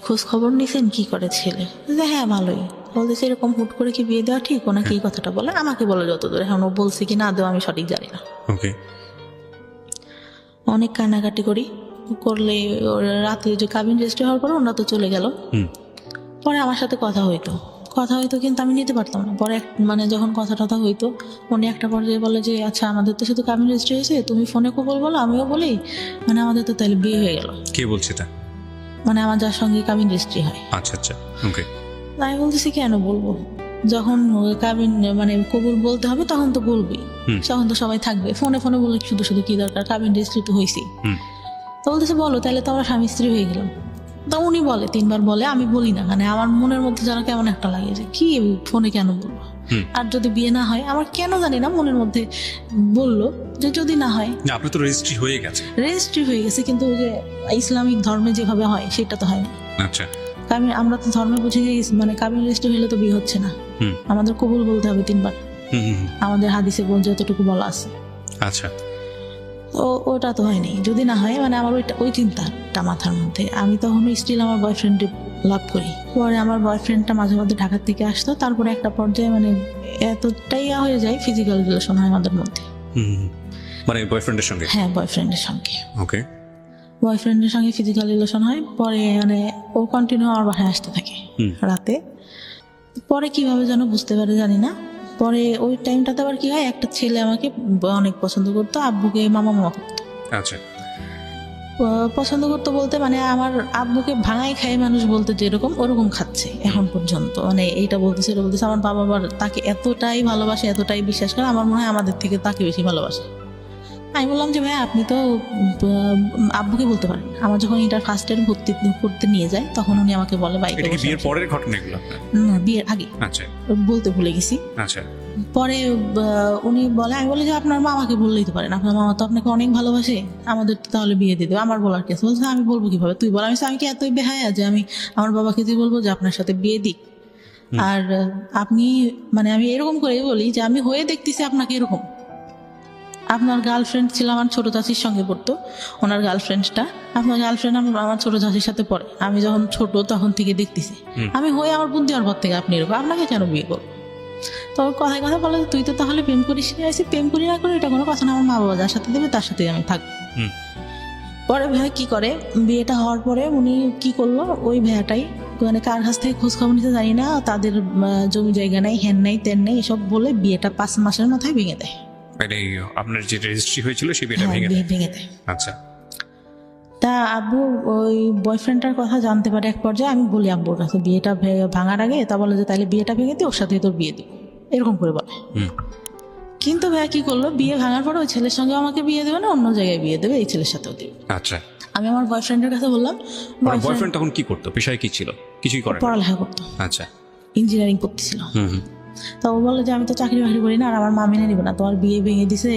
খোঁজ খবর নিছেন কি করে ছেলে, যে হ্যাঁ ভালোই। বলতেছে এরকম হুট করে কি বিয়ে দেওয়া ঠিক? ও নাকি এই কথাটা বলে, আমাকে বলে যত দূর। এখন ও বলছে কি না দেওয়া আমি সঠিক জানি না। অনেক কান্নাকাটি করলে রাতে যে কাবিন রেজিস্ট্রি হওয়ার পরে ওরা তো চলে গেল। পরে আমার সাথে কথা হইতো, কিন্তু আমি নিতে পারতাম না। পরে মানে যখন কথা টথা হইতো, উনি একটা পর্যায়ে বলে যে আচ্ছা আমাদের তো শুধু কাবিন রেজিস্ট্রি হয়েছে, তুমি ফোনে কবল বলো, আমিও বলি, মানে আমাদের তো তাহলে বিয়ে হয়ে গেল। কে বলছে তা? মানে আমার যার সঙ্গে কাবিন রেজিস্ট্রি হয়। আচ্ছা আচ্ছা, ওকে। আমি বলতেছি কেন বলবো, যখন কাবিন মানে কবুল বলতে হবে তখন তো বলবি, তখন তো সবাই থাকবে। ফোনে বলে শুধু কি দরকার, কাবিন রেজিস্ট্রি তো হয়েছি। তো বলতেছে বলো, তাহলে তো আমরা স্বামী স্ত্রী হয়ে গেলাম। তা উনি বলে 3বার বলে, আমি বলি না, মানে আমার মনের মধ্যে যেন কেমন একটা লাগে যে কি ফোনে কেন বলবো। আর যদি বিয়ে না হয়, আমার কেন জানি না মনের মধ্যে বললো যে যদি না হয়। না, আপনার তো রেজিস্ট্রি হয়ে গেছে। রেজিস্ট্রি হয়ে গেছে, কিন্তু ওই যে ইসলামিক ধর্মে যেভাবে হয় সেটা তো হয় না। আচ্ছা, কারণ আমরা তো ধর্মে বুঝে গেছি, মানে কাবিন রেজিস্ট্রি হলে তো বিয়ে হচ্ছে না, আমাদের কবুল বলতে হবে 3বার। আমাদের হাদিসে যতটুকু বলা আছে। আচ্ছা, তো ওটা তো হয়নি। যদি না হয়, মানে আমার ওই চিন্তাটা মাথার মধ্যে। আমি তখন স্টিল আমার বয়ফ্রেন্ডে লাভ করি। পরে আমার বয়ফ্রেন্ডটা মাঝে মধ্যে ঢাকার থেকে আসতো, তারপরে একটা পর্যায়ে মানে এতটাই হয়ে যায়, ফিজিক্যাল রিলেশন হয় আমাদের মধ্যে। মানে বয়ফ্রেন্ডের সঙ্গে? হ্যাঁ, বয়ফ্রেন্ডের সঙ্গে। ওকে। বয়ফ্রেন্ডের সঙ্গে ফিজিক্যাল রিলেশন হয়, পরে মানে ও কন্টিনিউ আমার বাসায় আসতে থাকে রাতে। পরে কিভাবে যেন বুঝতে পারে জানি না, পরে ওই টাইমটাতে আবার কি হয়, একটা ছেলে আমাকে অনেক পছন্দ করতো, আব্বুকে মামা করতো। আচ্ছা, পছন্দ করতো বলতে মানে আমার আব্বুকে ভাঙাই খায় মানুষ বলতে যেরকম, ওরকম খাচ্ছে এখন পর্যন্ত। মানে এইটা বলতেছে, এটা বলতেছে। আমার বাবা আবার তাকে এতটাই ভালোবাসে, এতটাই বিশ্বাস করে, আমার মনে হয় আমাদের থেকে তাকে বেশি ভালোবাসে। আমি বললাম যে ভাই আপনি তো আব্বুকে বলতে পারেন। আমার যখন ইন্টার ফার্স্ট ইয়ার ভর্তি করতে নিয়ে যায়, তখন উনি আমাকে বলে বাইকে। এটা কি বিয়ের পরের ঘটনা এগুলো? না, বিয়ের আগে। আচ্ছা, বলতে ভুলে গেছি। আচ্ছা। পরে উনি বলে, আমি বলি যে আপনার মামাকে বললেই তো পারেন, আপনার মামা তো আপনাকে অনেক ভালোবাসে, আমাদের তো তাহলে বিয়ে দিয়ে দেবে। আমার বলার কেস। বলছে আমি বলবো কিভাবে, তুই বল। আমি কি এতই বেহায়া যে আমি আমার বাবাকে দিয়ে বলবো যে আপনার সাথে বিয়ে দিক? আর আপনি মানে আমি এরকম করে বলি যে আমি হয়ে দেখতেছি আপনাকে এরকম। আপনার গার্লফ্রেন্ড ছিল, আমার ছোট চাচির সঙ্গে পড়তো, ওনার গার্লফ্রেন্ডটা। আপনার গার্লফ্রেন্ড আমার ছোট চাচির সাথে পড়ে। আমি যখন ছোট তখন থেকে দেখতেছি, আমি হয়ে আমার বুদ্ধি হওয়ার পর থেকে আপনি এরকম, আপনাকে কেন বিয়ে করবো? তো কথায় কথা বলে, তুই তো তাহলে প্রেম করিস না। প্রেম করি না করে এটা কোনো কথা না, আমার মা বাবা যার সাথে দেবে তার সাথেই আমি থাকবো। পরে ভাই কি করে, বিয়েটা হওয়ার পরে উনি কি করলো, ওই ভাইয়াটাই মানে কার কাছ থেকে খোঁজ খবর নিতে জানি না, তাদের জমি জায়গা নাই, হ্যান নাই, তেন নেই, এসব বলে বিয়েটা 5 মাসের মাথায় ভেঙে দেয়। মানে আপনার যে রেজিস্ট্রি হয়েছিল সেই বিয়েটা ভেঙে দেয়। আচ্ছা। তা আব্বু ওই বয়ফ্রেন্ডটার কথা জানতে পারে এক পর্যায়ে। আমি বলি আব্বুর কাছে বিয়েটা ভাঙার আগে, তা বলে যে তাহলে বিয়েটা ভেঙে দিই, ওর সাথে তোর বিয়ে দিব, এরকম করে বলে। কিন্তু ভাইয়া কি করলো, বিয়ে ভাঙার পরে ওই ছেলের সঙ্গে আমাকে বিয়ে দেবে না, অন্য জায়গায় বিয়ে দেবে, এই ছেলের সাথেও দেবে। আচ্ছা। আমি আমার বয়ফ্রেন্ডের কাছে বললাম। বয়ফ্রেন্ড তখন কি করতো, পেশায় কি ছিল? কিছুই করে না? পড়ালেখা করতো। আচ্ছা। ইঞ্জিনিয়ারিং করতেছিল। তো ও বললো যে আমি তো চাকরি বাকরি করি না, আর আমার মা মেনে নিবে না, তোমার বিয়ে ভেঙে দিছে,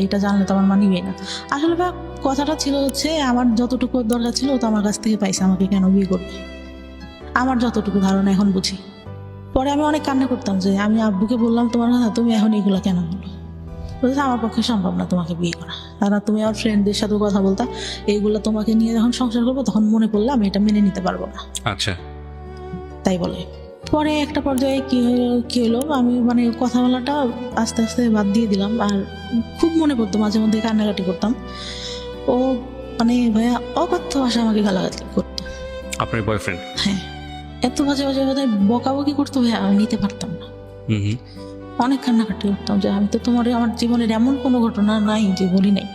এইটা জানলে তো আমার মা নিবে না। আসলে ভাই কথাটা ছিল হচ্ছে, আমার যতটুকু দরকার ছিল ও তো আমার কাছ থেকে পাইছে, আমাকে কেন বিয়ে করবে? আমার যতটুকু ধারণা এখন বুঝি। পরে আমি অনেক কান্না করতাম যে আমি আব্বুকে বললাম তোমার কথা, তুমি এখন এগুলো কেন বলো? বলছে আমার পক্ষে সম্ভব না তোমাকে বিয়ে করা, আর তুমি আমার ফ্রেন্ডদের সাথে কথা বলতা, এইগুলো তোমাকে নিয়ে যখন সংসার করবো তখন মনে পড়লে আমি এটা মেনে নিতে পারবো না। আচ্ছা। তাই বলে। পরে একটা পর্যায়ে কি হলো, আমি মানে কথা বলাটা আস্তে আস্তে বাদ দিয়ে দিলাম। আর খুব মনে পড়তো, মাঝে মধ্যে কান্নাকাটি করতাম। ও মানে ভাইয়া অকথ্য ভাষা আমাকে গালাগালি করতো। আপনার বয়ফ্রেন্ড? হ্যাঁ, এত বাজে বাজে কথায় বকাবকি করতো ভাইয়া, আমি নিতে পারতাম না। অনেক কান্নাকাটি করতাম যে আমি তো আমার জীবনের এমন কোনো ঘটনা নাই যে বলি নাই,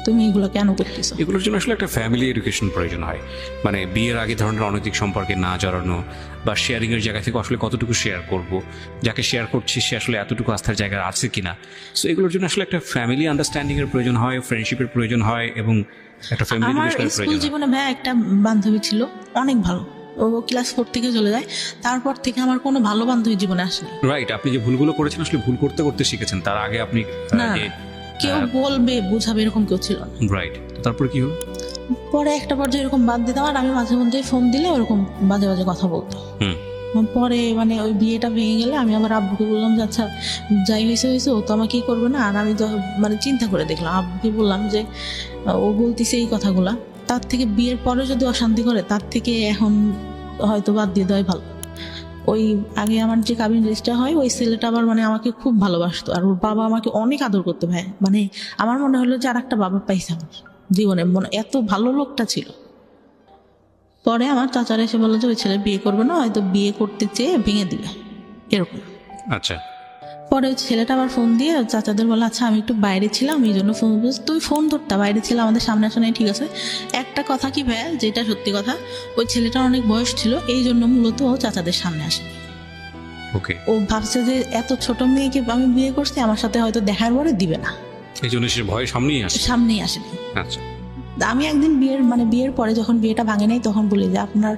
তুমি এগুলো কেন করতেছো? এগুলোর জন্য আসলে একটা ফ্যামিলি এডুকেশন প্রয়োজন হয়। মানে বিয়ের আগে ধরনের অনৈতিক সম্পর্কে না জড়ানো, বা শেয়ারিং এর জায়গা থেকে আসলে কতটুকু শেয়ার করব, যাকে শেয়ার করছি সে আসলে এতটুকু আস্থার জায়গা আছে কিনা। সো এগুলোর জন্য আসলে একটা ফ্যামিলি আন্ডারস্ট্যান্ডিং এর প্রয়োজন হয়, ফ্রেন্ডশিপের প্রয়োজন হয়, এবং একটা ফ্যামিলি এডুকেশনের প্রয়োজন হয়। স্কুল জীবনে ভাই একটা বান্ধবী ছিল অনেক ভালো, ও ক্লাস 4 থেকে চলে যায়, তারপর থেকে আমার কোনো ভালো বান্ধবী জীবনে আসেনি। রাইট, আপনি যে ভুলগুলো করেছেন আসলে ভুল করতে করতে শিখেছেন, তার আগে আপনি কেউ বলবে বুঝাবে এরকম কেউ ছিল না। রাইট, তারপর কি হলো? পরে একটা পর্যায়ে এরকম বাদ দিতাম, আর আমি মাঝে মধ্যে ফোন দিলে ওরকম বাজে বাজে কথা বলতো। পরে মানে ওই বিয়েটা ভেঙে গেলে আমি আবার আব্বুকে বললাম যে আচ্ছা যাই হয়েছে ও তো আমাকে কি করবে না। আর আমি মানে চিন্তা করে দেখলাম, আব্বুকে বললাম যে ও বলতেছে এই কথাগুলা, তার থেকে বিয়ের পরে যদি অশান্তি করে তার থেকে এখন হয়তো বাদ দিয়ে দেওয়াই ভালো। ওই আগে আমার যে কাবিন রেজিস্টার হয়, ওই ছেলেটা আবার মানে আমাকে খুব ভালোবাসতো, আর ওর বাবা আমাকে অনেক আদর করতো ভাই। মানে আমার মনে হলো যে আর একটা বাবা পাইছে আমার জীবনে, মনে এত ভালো লোকটা ছিল। পরে আমার চাচারা এসে বললো যে ওই ছেলে বিয়ে করবে না, হয়তো বিয়ে করতে চেয়ে ভেঙে দিবে এরকম। আচ্ছা। পরে ওই ছেলেটা আবার ফোন দিয়ে চাচাদের বলে আচ্ছা আমি একটু বাইরে ছিলাম এই জন্য ফোন, তুই ফোন ধরতা, বাইরে ছিলাম, আমাদের সামনে আসা নেই, ঠিক আছে। একটা কথা কি ভাইয়া, যেটা সত্যি কথা, ওই ছেলেটার অনেক বয়স ছিল, এই জন্য মূলত ও চাচাদের সামনে আসে। ওকে। ও ভাবছে যে এত ছোট মেয়েকে আমি বিয়ে করছি, আমার সাথে হয়তো দেখার পরে দিবে না, এই জন্য সে ভয় সামনেই আসেনি। আসেনি। আচ্ছা। আমি একদিন বিয়ের পরে যখন বিয়েটা ভাঙে নাই তখন বলি যে আপনার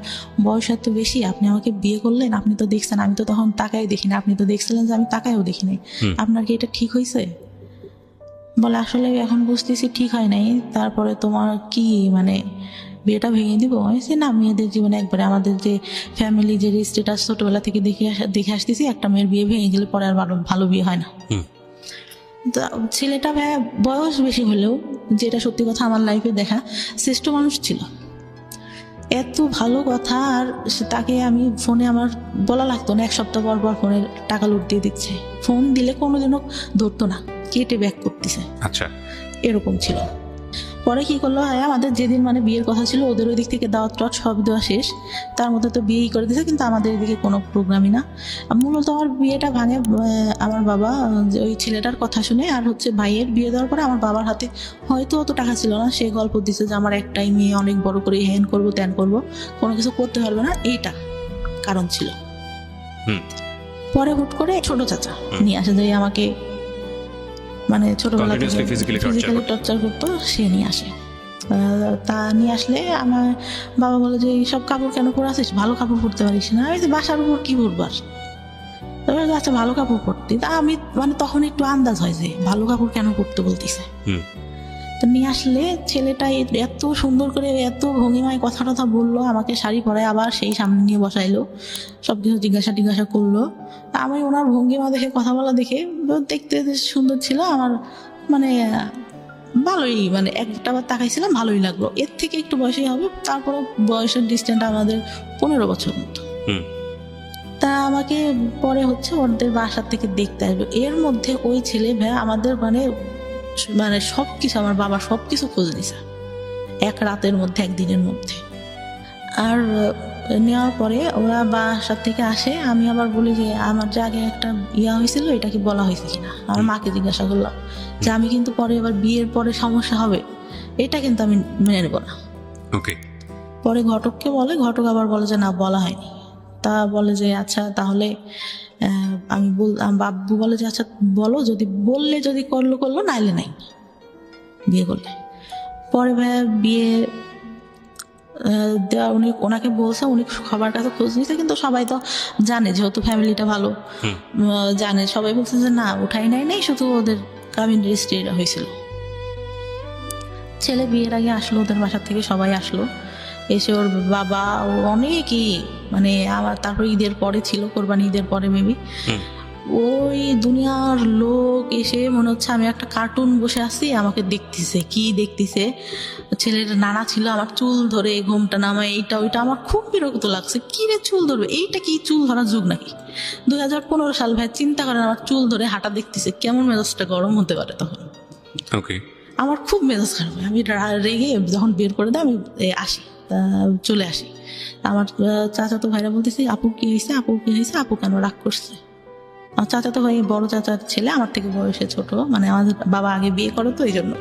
বয়স এত বেশি, আপনি আমাকে বিয়ে করলেন, আপনি তো দেখছেন আমি তো তখন তাকাই দেখি না, আপনি তো দেখছিলেন যে আমি তাকাইও দেখি নাই, আপনার কি এটা ঠিক হয়েছে? বলে আসলে এখন বুঝতেছি ঠিক হয় নাই, তারপরে তোমার কি মানে বিয়েটা ভেঙে দিব? আমি বলছি, না, মেয়েদের জীবনে একবারে আমাদের যে ফ্যামিলি যে স্ট্যাটাস ছোটবেলা থেকে দেখে আসতেছি, একটা মেয়ের বিয়ে ভেঙে গেলে পরে আর ভালো বিয়ে হয় না। ছেলেটা বয়স বেশি হলেও, যেটা সত্যি কথা আমার লাইফে দেখা, শ্রেষ্ঠ মানুষ ছিল, এত ভালো কথা। আর তাকে আমি ফোনে আমার বলা লাগতো না, 1 সপ্তাহ পর পর ফোনে টাকা লুট দিয়ে দিচ্ছে, ফোন দিলে কোনোদিনও ধরতো না, কেটে ব্যাক করতেছে, আচ্ছা, এরকম ছিল। পরে কি করলো, আমাদের যেদিন মানে বিয়ের কথা ছিল ওদের ওই দিক থেকে দাওয়াত টাওয়াত সব দেওয়া শেষ, তার মধ্যে তো বিয়েই করে দিয়েছে, কিন্তু আমাদের এদিকে কোনো প্রোগ্রামই না। মূলত আমার বিয়েটা ভাঙে আমার বাবা ওই ছেলেটার কথা শুনে, আর হচ্ছে ভাইয়ের বিয়ে দেওয়ার পরে আমার বাবার হাতে হয়তো অত টাকা ছিল না, সে গল্প দিচ্ছে যে আমার একটাই মেয়ে, অনেক বড় করে হ্যান করবো ত্যান করবো, কোনো কিছু করতে পারবে না, এইটা কারণ ছিল। পরে হুট করে ছোট চাচা নিয়ে আসে, যে আমাকে মানে ছোটবেলা থেকে ফিজিক্যালি টর্চার করতো, সে নিয়ে আসে। তা নিয়ে আসলে আমার বাবা বলে যে এইসব কাপড় কেন পরে আসিস, ভালো কাপড় পরতে পারিস না? আমি যে বাসার উপর কি পরবার, তারপরে আচ্ছা ভালো কাপড় পরতে, তা আমি মানে তখন একটু আন্দাজ হয় যে ভালো কাপড় কেন পরতে বলতেছে। তো নিয়ে আসলে ছেলেটা এত সুন্দর করে এত ভঙ্গিমায় কথা টথা বললো, আমাকে শাড়ি পরায় আবার সেই সামনে নিয়ে বসাইলো, সবকিছু জিজ্ঞাসা করলো। আমি ওনার ভঙ্গিমা দেখে, কথা বলা দেখে, দেখতে সুন্দর ছিল আমার, মানে ভালোই, মানে একটাবার তাকাইছিলাম, ভালোই লাগলো। এর থেকে একটু বয়সই হবে, তারপরে বয়সের ডিস্টেন্স আমাদের 15 বছর মতো। তা আমাকে পরে হচ্ছে ওদের বাসার থেকে দেখতে আসবে, এর মধ্যে ওই ছেলে আমাদের মানে সবকিছু, আমার বাবা সবকিছু খোঁজ নিছে এক রাতের মধ্যে, একদিনের মধ্যে। আর নেওয়ার পরে ওরা বাসার থেকে আসে, আমি আবার বলি যে আমার যে আগে একটা হয়েছিল, এটা কি বলা হয়েছে কিনা। আমার মাকে জিজ্ঞাসা করলাম যে আমি কিন্তু পরে এবার বিয়ের পরে সমস্যা হবে, এটা কিন্তু আমি মেনে নেব না। পরে ঘটককে বলে, ঘটক আবার বলে যে না, বলা হয়নি। তা বলে যে আচ্ছা তাহলে বাব্বু বলে যে আচ্ছা বলো, যদি বললে যদি করলো, নাইলে নাই, বিয়ে করলে। পরে বিয়ে দেওয়া ওনাকে বলছে, উনি সবার কাছে খোঁজ নিচ্ছে, কিন্তু সবাই তো জানে, যেহেতু ফ্যামিলিটা ভালো জানে, সবাই বলছে যে না, উঠাই নাই, শুধু ওদের কাবিন রেজিস্ট্রি হয়েছিল। ছেলে বিয়ের আগে আসলো, ওদের বাসার থেকে সবাই আসলো, এসে ওর বাবা ও অনেকই, মানে আমার তারপর ঈদের পরে ছিল, কোরবানি ঈদের পরে মেবি, ওই দুনিয়ার লোক এসে মনে হচ্ছে আমি একটা কার্টুন বসে আছি, আমাকে দেখতেছে। ছেলের নানা ছিল, আমার চুল ধরে ঘুমটা নামায়, এইটা ওইটা, আমার খুব বিরক্ত লাগছে, কি রে চুল ধরবে, এইটা কি চুল ধরার যুগ নাকি? 2015 সাল, ভাই চিন্তা করেন, আমার চুল ধরে হাঁটা দেখতেছে, কেমন মেজাজটা গরম হতে পারে তখন। আমার খুব মেজাজ খারাপ, আমি রেগে যখন বের করে দেয় আমি চলে আসি। আমার চাচা তো ভাইরা বলতেছে আপু কি হয়েছে, আপু কেন রাগ করছে? আমার চাচা তো ভাই বড় চাচার ছেলে, আমার থেকে বয়সে ছোট, মানে আমাদের বাবা আগে বিয়ে করে তো, এই জন্য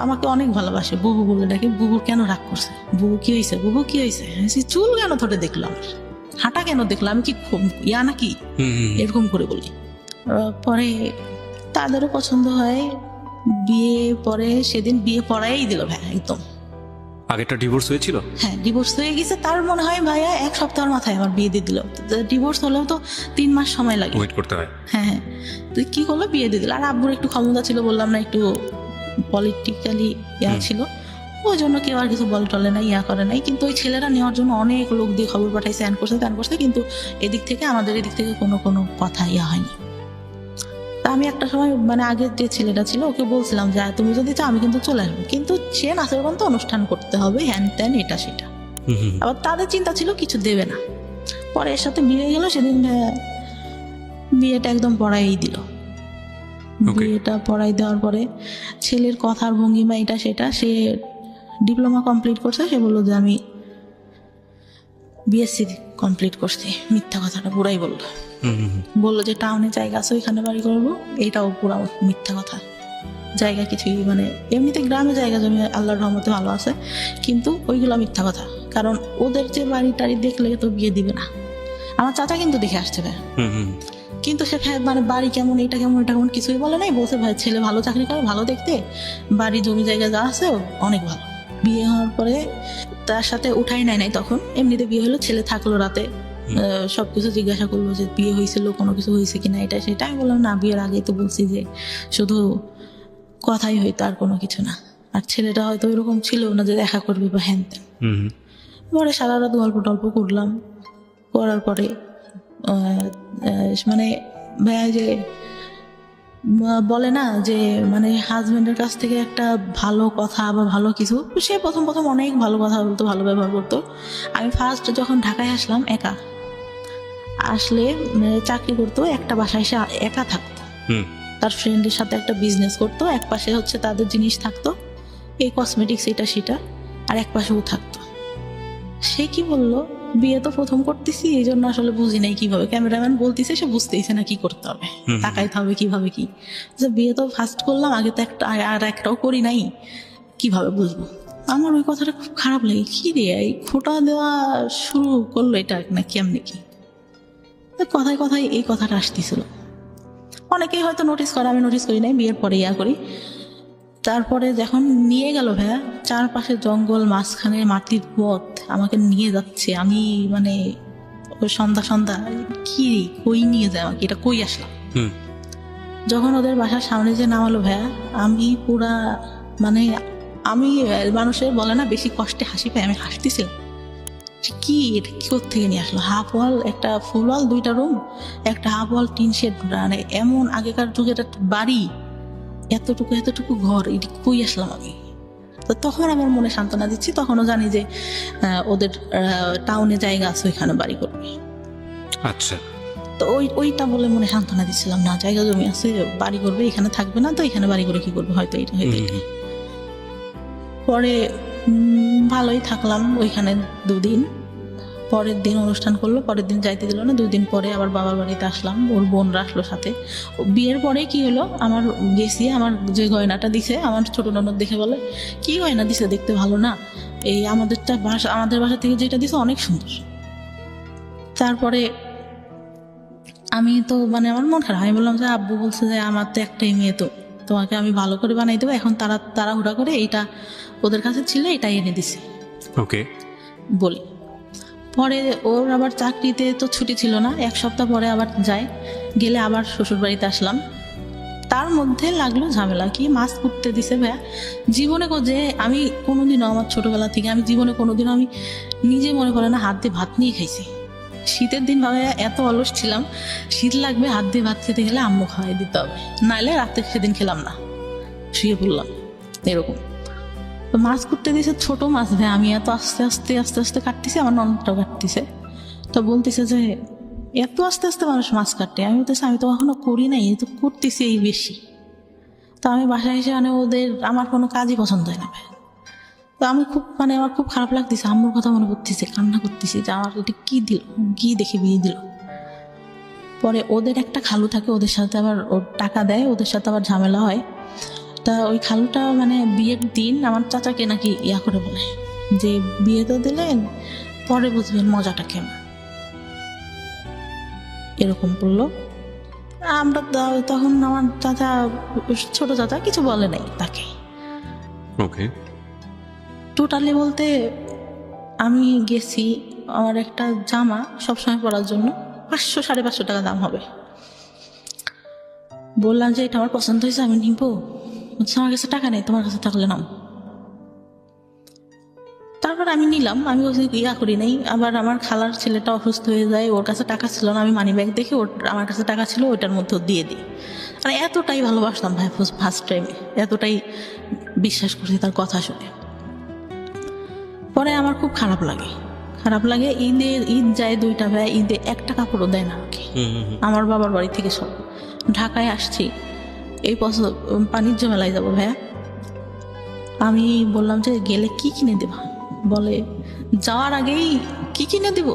আমাকে অনেক ভালোবাসে, বুবু বলে ডাকে। বুবু কেন রাগ করছে, বুবু কি হয়েছে? চুল কেন ধরে দেখলো, আমার হাঁটা কেন দেখলো, আমি কি নাকি, এরকম করে বলি। পরে তাদেরও পছন্দ হয়, বিয়ে পরে সেদিন বিয়ে পড়াই দিল ভাই, একদম। আগেটা ডিভোর্স হয়েছিল? হ্যাঁ, ডিভোর্স হয়ে গেছে, তার মনে হয় ভাইয়া 1 সপ্তাহের মাথায় আমার বিয়ে দিয়ে দিল। ডিভোর্স হলেও তো 3 মাস সময় লাগে, ওয়েট করতে হয়। হ্যাঁ, তুই কি করলো, বিয়ে দিয়ে দিল। আর আব্বুর একটু ক্ষমতা ছিল, বললাম না, একটু পলিটিক্যালি ছিল, ওই জন্য কেউ আর কিছু টলে নাই, করে নাই। কিন্তু ওই ছেলেরা নেওয়ার জন্য অনেক লোক দিয়ে খবর পাঠাইছে, ত্যান করছে, কিন্তু আমাদের এদিক থেকে কোনো কথা হয়নি। আমি একটা সময় মানে আগের যে ছেলেটা ছিল ওকে বলছিলাম যে তুমি যদি চাও আমি কিন্তু চলে আসবো, কিন্তু সে নাচের তো অনুষ্ঠান করতে হবে, হ্যান ত্যান, এটা সেটা। আবার তাদের চিন্তা ছিল কিছু দেবে না। পরে এর সাথে বিয়ে গেল, সেদিন বিয়েটা একদম পড়াই দিল। বিয়েটা পড়াই দেওয়ার পরে ছেলের কথার ভঙ্গিমা এটা সেটা, সে ডিপ্লোমা কমপ্লিট করছে, সে বললো যে আমি বিএসসি কমপ্লিট করছি, মিথ্যা কথাটা পুরাই বললো যে টাউনে জায়গা আছে ওইখানে বাড়ি করবো, এইটাও পুরা মিথ্যা কথা। জায়গা কিছুই, মানে এমনিতে গ্রামে জায়গা জমি আল্লাহর রহমতে ভালো আছে, কিন্তু ওইগুলো মিথ্যা কথা, কারণ ওদের যে বাড়ি টাড়ি দেখলে তো বিয়ে দিবে না। আমার চাচা কিন্তু দেখে আসছে ভাই, কিন্তু সেখানে মানে বাড়ি কেমন, এটা কেমন, এটা কেমন কিছুই বলে নাই। বলছে ভাই ছেলে ভালো চাকরি করে, ভালো দেখতে, বাড়ি জমি জায়গা যা আছে অনেক ভালো। বিয়ে হওয়ার পরে তার সাথে উঠাই নাই তখন, এমনিতে বিয়ে হলো, ছেলে থাকলো রাতে, সবকিছু জিজ্ঞাসা করলো যে বিয়ে হয়েছিল, কোনো কিছু হয়েছে কিনা, এটা সেটা। আমি বললাম না, বিয়ের আগেই তো বলছি যে শুধু কথাই হইতো, আর কোনো কিছু না। আর ছেলেটা হয়তো এরকম ছিল না যে দেখা করবে বা হ্যান ত্যান। পরে সারা রাত গল্প টল্প করলাম, করার পরে মানে ভাইয়া যে বলে না যে মানে হাজবেন্ডের কাছ থেকে একটা ভালো কথা বা ভালো কিছু, সে প্রথম প্রথম অনেক ভালো কথা বলতো, ভালো ব্যবহার করতো। আমি ফার্স্ট যখন ঢাকায় আসলাম, একা আসলে চাকরি করতো, একটা বাসায় এসে একা থাকতো, তার ফ্রেন্ডের সাথে একটা বিজনেস করতো, এক পাশে হচ্ছে তাদের জিনিস থাকতো, এই কসমেটিক্স এটা সেটা, আর এক পাশেও থাকতো। সে কি বললো, বিয়ে তো প্রথম করতেছি, এই জন্য আসলে বুঝি নাই কিভাবে, ক্যামেরাম্যান বলতেছে, সে বুঝতেইছে না কি করতে হবে, তাকাইতে হবে কিভাবে কি। বিয়ে তো ফার্স্ট করলাম, আগে তো একটা আর একটাও করি নাই, কিভাবে বুঝবো। আমার ওই কথাটা খুব খারাপ লাগে, কি রে এই খোটা দেওয়া শুরু করলো এটা না কেমনি কি। কথায় কথায় এই কথাটা আসতেছিল। অনেকেই হয়তো নোটিস করে, আমি নোটিস করি নাই, বিয়ের পরে ইয়া করি। তারপরে যখন নিয়ে গেল ভাইয়া, চারপাশে জঙ্গল, মাঝখানে মাটির পথ, আমাকে নিয়ে যাচ্ছে, আমি মানে ওই সন্ধ্যা সন্ধ্যা, কি কই নিয়ে যায় আমাকে, এটা কই আসলাম। যখন ওদের বাসার সামনে যে নামালো ভাইয়া, আমি পুরা মানে আমি মানুষের বলে না বেশি কষ্টে হাসি পাই, আমি হাসতেছিলাম। কি এটা কি থেকে নিয়ে আসলো, হাফ ওয়াল, একটা ফুল ওয়াল, 2টা রুম, একটা হাফ ওয়াল টিন শেড, মানে এমন আগেকার যুগের একটা বাড়ি, এতটুকু এতটুকু ঘর, এটি কই আসলাম আমি। তো তখন আমার মনে সান্ত্বনা দিচ্ছি, তখনও জানি যে ওদের টাউনে জায়গা আছে, ওইখানে বাড়ি করবে। আচ্ছা, তো ওইটা বলে মনে সান্ত্বনা দিচ্ছিলাম, না জায়গা জমি আছে, বাড়ি করবে, এখানে থাকবে না, তো এখানে বাড়ি করে কি করবে, হয়তো এটা হয়তো এটা। পরে ভালোই থাকলাম ওইখানে 2 দিন। পরের দিন অনুষ্ঠান করলো, পরের দিন যাইতে দিল না, 2 দিন পরে আবার বাবার বাড়িতে আসলাম, ওর বোনরা আসলো সাথে। বিয়ের পরে কি হলো, আমার গেছি, আমার যে গয়নাটা দিছে, আমার ছোট ননদ দেখে বলে, কি গয়না দিছে, দেখতে ভালো না, এই আমাদের বাসা থেকে যেটা দিছে অনেক সুন্দর। তারপরে আমি তো মানে আমার মন খারাপ, আমি বললাম যে আব্বু বলছে যে আমার তো একটাই মেয়ে, তো তোমাকে আমি ভালো করে বানাই দেবো, এখন তাড়াহুড়া করে এইটা ওদের কাছে ছিল, এটাই এনে দিছে ওকে বলি। পরে ওর আবার চাকরিতে তো ছুটি ছিল না, 1 সপ্তাহ পরে আবার যায়, গেলে আবার শ্বশুর বাড়িতে আসলাম। তার মধ্যে লাগলো ঝামেলা, কি মাছ কুটতে দিছে ভাইয়া। জীবনে যে আমি কোনোদিনও, আমার ছোটবেলা থেকে আমি জীবনে কোনোদিনও আমি নিজে মনে করে না হাত দিয়ে ভাত নিয়ে খাইছি। শীতের দিন ভাইয়া এত অলস ছিলাম, শীত লাগবে, হাত দিয়ে ভাত খেতে গেলে আম্মু খাওয়াই দিতে হবে, নাইলে রাতে সেদিন খেলাম না, শুয়ে পড়লাম এরকম। তো মাছ করতে দিয়েছে, ছোট মাছ ভাই, আমি এত আস্তে আস্তে আস্তে আস্তে কাটতেছি, আমার ননদটাও কাটতেছে। তো বলতেছে যে এত আস্তে আস্তে মানুষ মাছ কাটে, আমি বলতেছি আমি তো কখনো করি নাই, এ তো করতেছি এই বেশি। তো আমি বাসায় এসে মানে আমার কোনো কাজই পছন্দ হয় না ভাই। তো আমি আমার খুব খারাপ লাগতেছে, আম্মুর কথা মনে করতেছে, কান্না করতেছি যে আমার এটা কি দিল, কি দেখে বিয়ে দিল। পরে ওদের একটা খালু থাকে, ওদের সাথে আবার ওর টাকা দেয়, ওদের সাথে আবার ঝামেলা হয়। তা ওই খালুটা মানে বিয়ের দিন আমার চাচাকে নাকি ইয়া করে বলে যে বিয়ে তো দিলেন, পরে বুঝবেন মজাটা কেমন, এরকম বললো। আমরা তখন আমার চাচা, ছোট চাচা কিছু বলে নাই তাকে। ওকে, টোটালি বলতে আমি গেছি, আমার একটা জামা সবসময় পরার জন্য 500-550 টাকা দাম হবে। বললাম যে এটা আমার পছন্দ হয়েছে, আমি নিবো। আমার কাছে টাকা নেই, তোমার কাছে থাকলে নাও। তারপর আমি নিলাম, আমি ইয়া করি নাই। আবার আমার খালার ছেলেটা অসুস্থ হয়ে যায়, ওর কাছে টাকা ছিল না, আমি মানি ব্যাগ দেখে আমার কাছে টাকা ছিল, ওইটার মধ্যে দিয়ে দিই। মানে এতটাই ভালোবাসতাম ভাই ফার্স্ট টাইমে, এতটাই বিশ্বাস করছি তার কথা শুনে। পরে আমার খুব খারাপ লাগে। ঈদ যায় 2টা ভাই, ঈদে একটা কাপড়ও দেয় না আমাকে। আমার বাবার বাড়ি থেকে সব ঢাকায় আসছি, এই বাণিজ্য মেলায় যাবো ভাইয়া। আমি বললাম যে গেলে কি কিনে দেবা, বলে যাওয়ার আগেই কি কিনে দিব,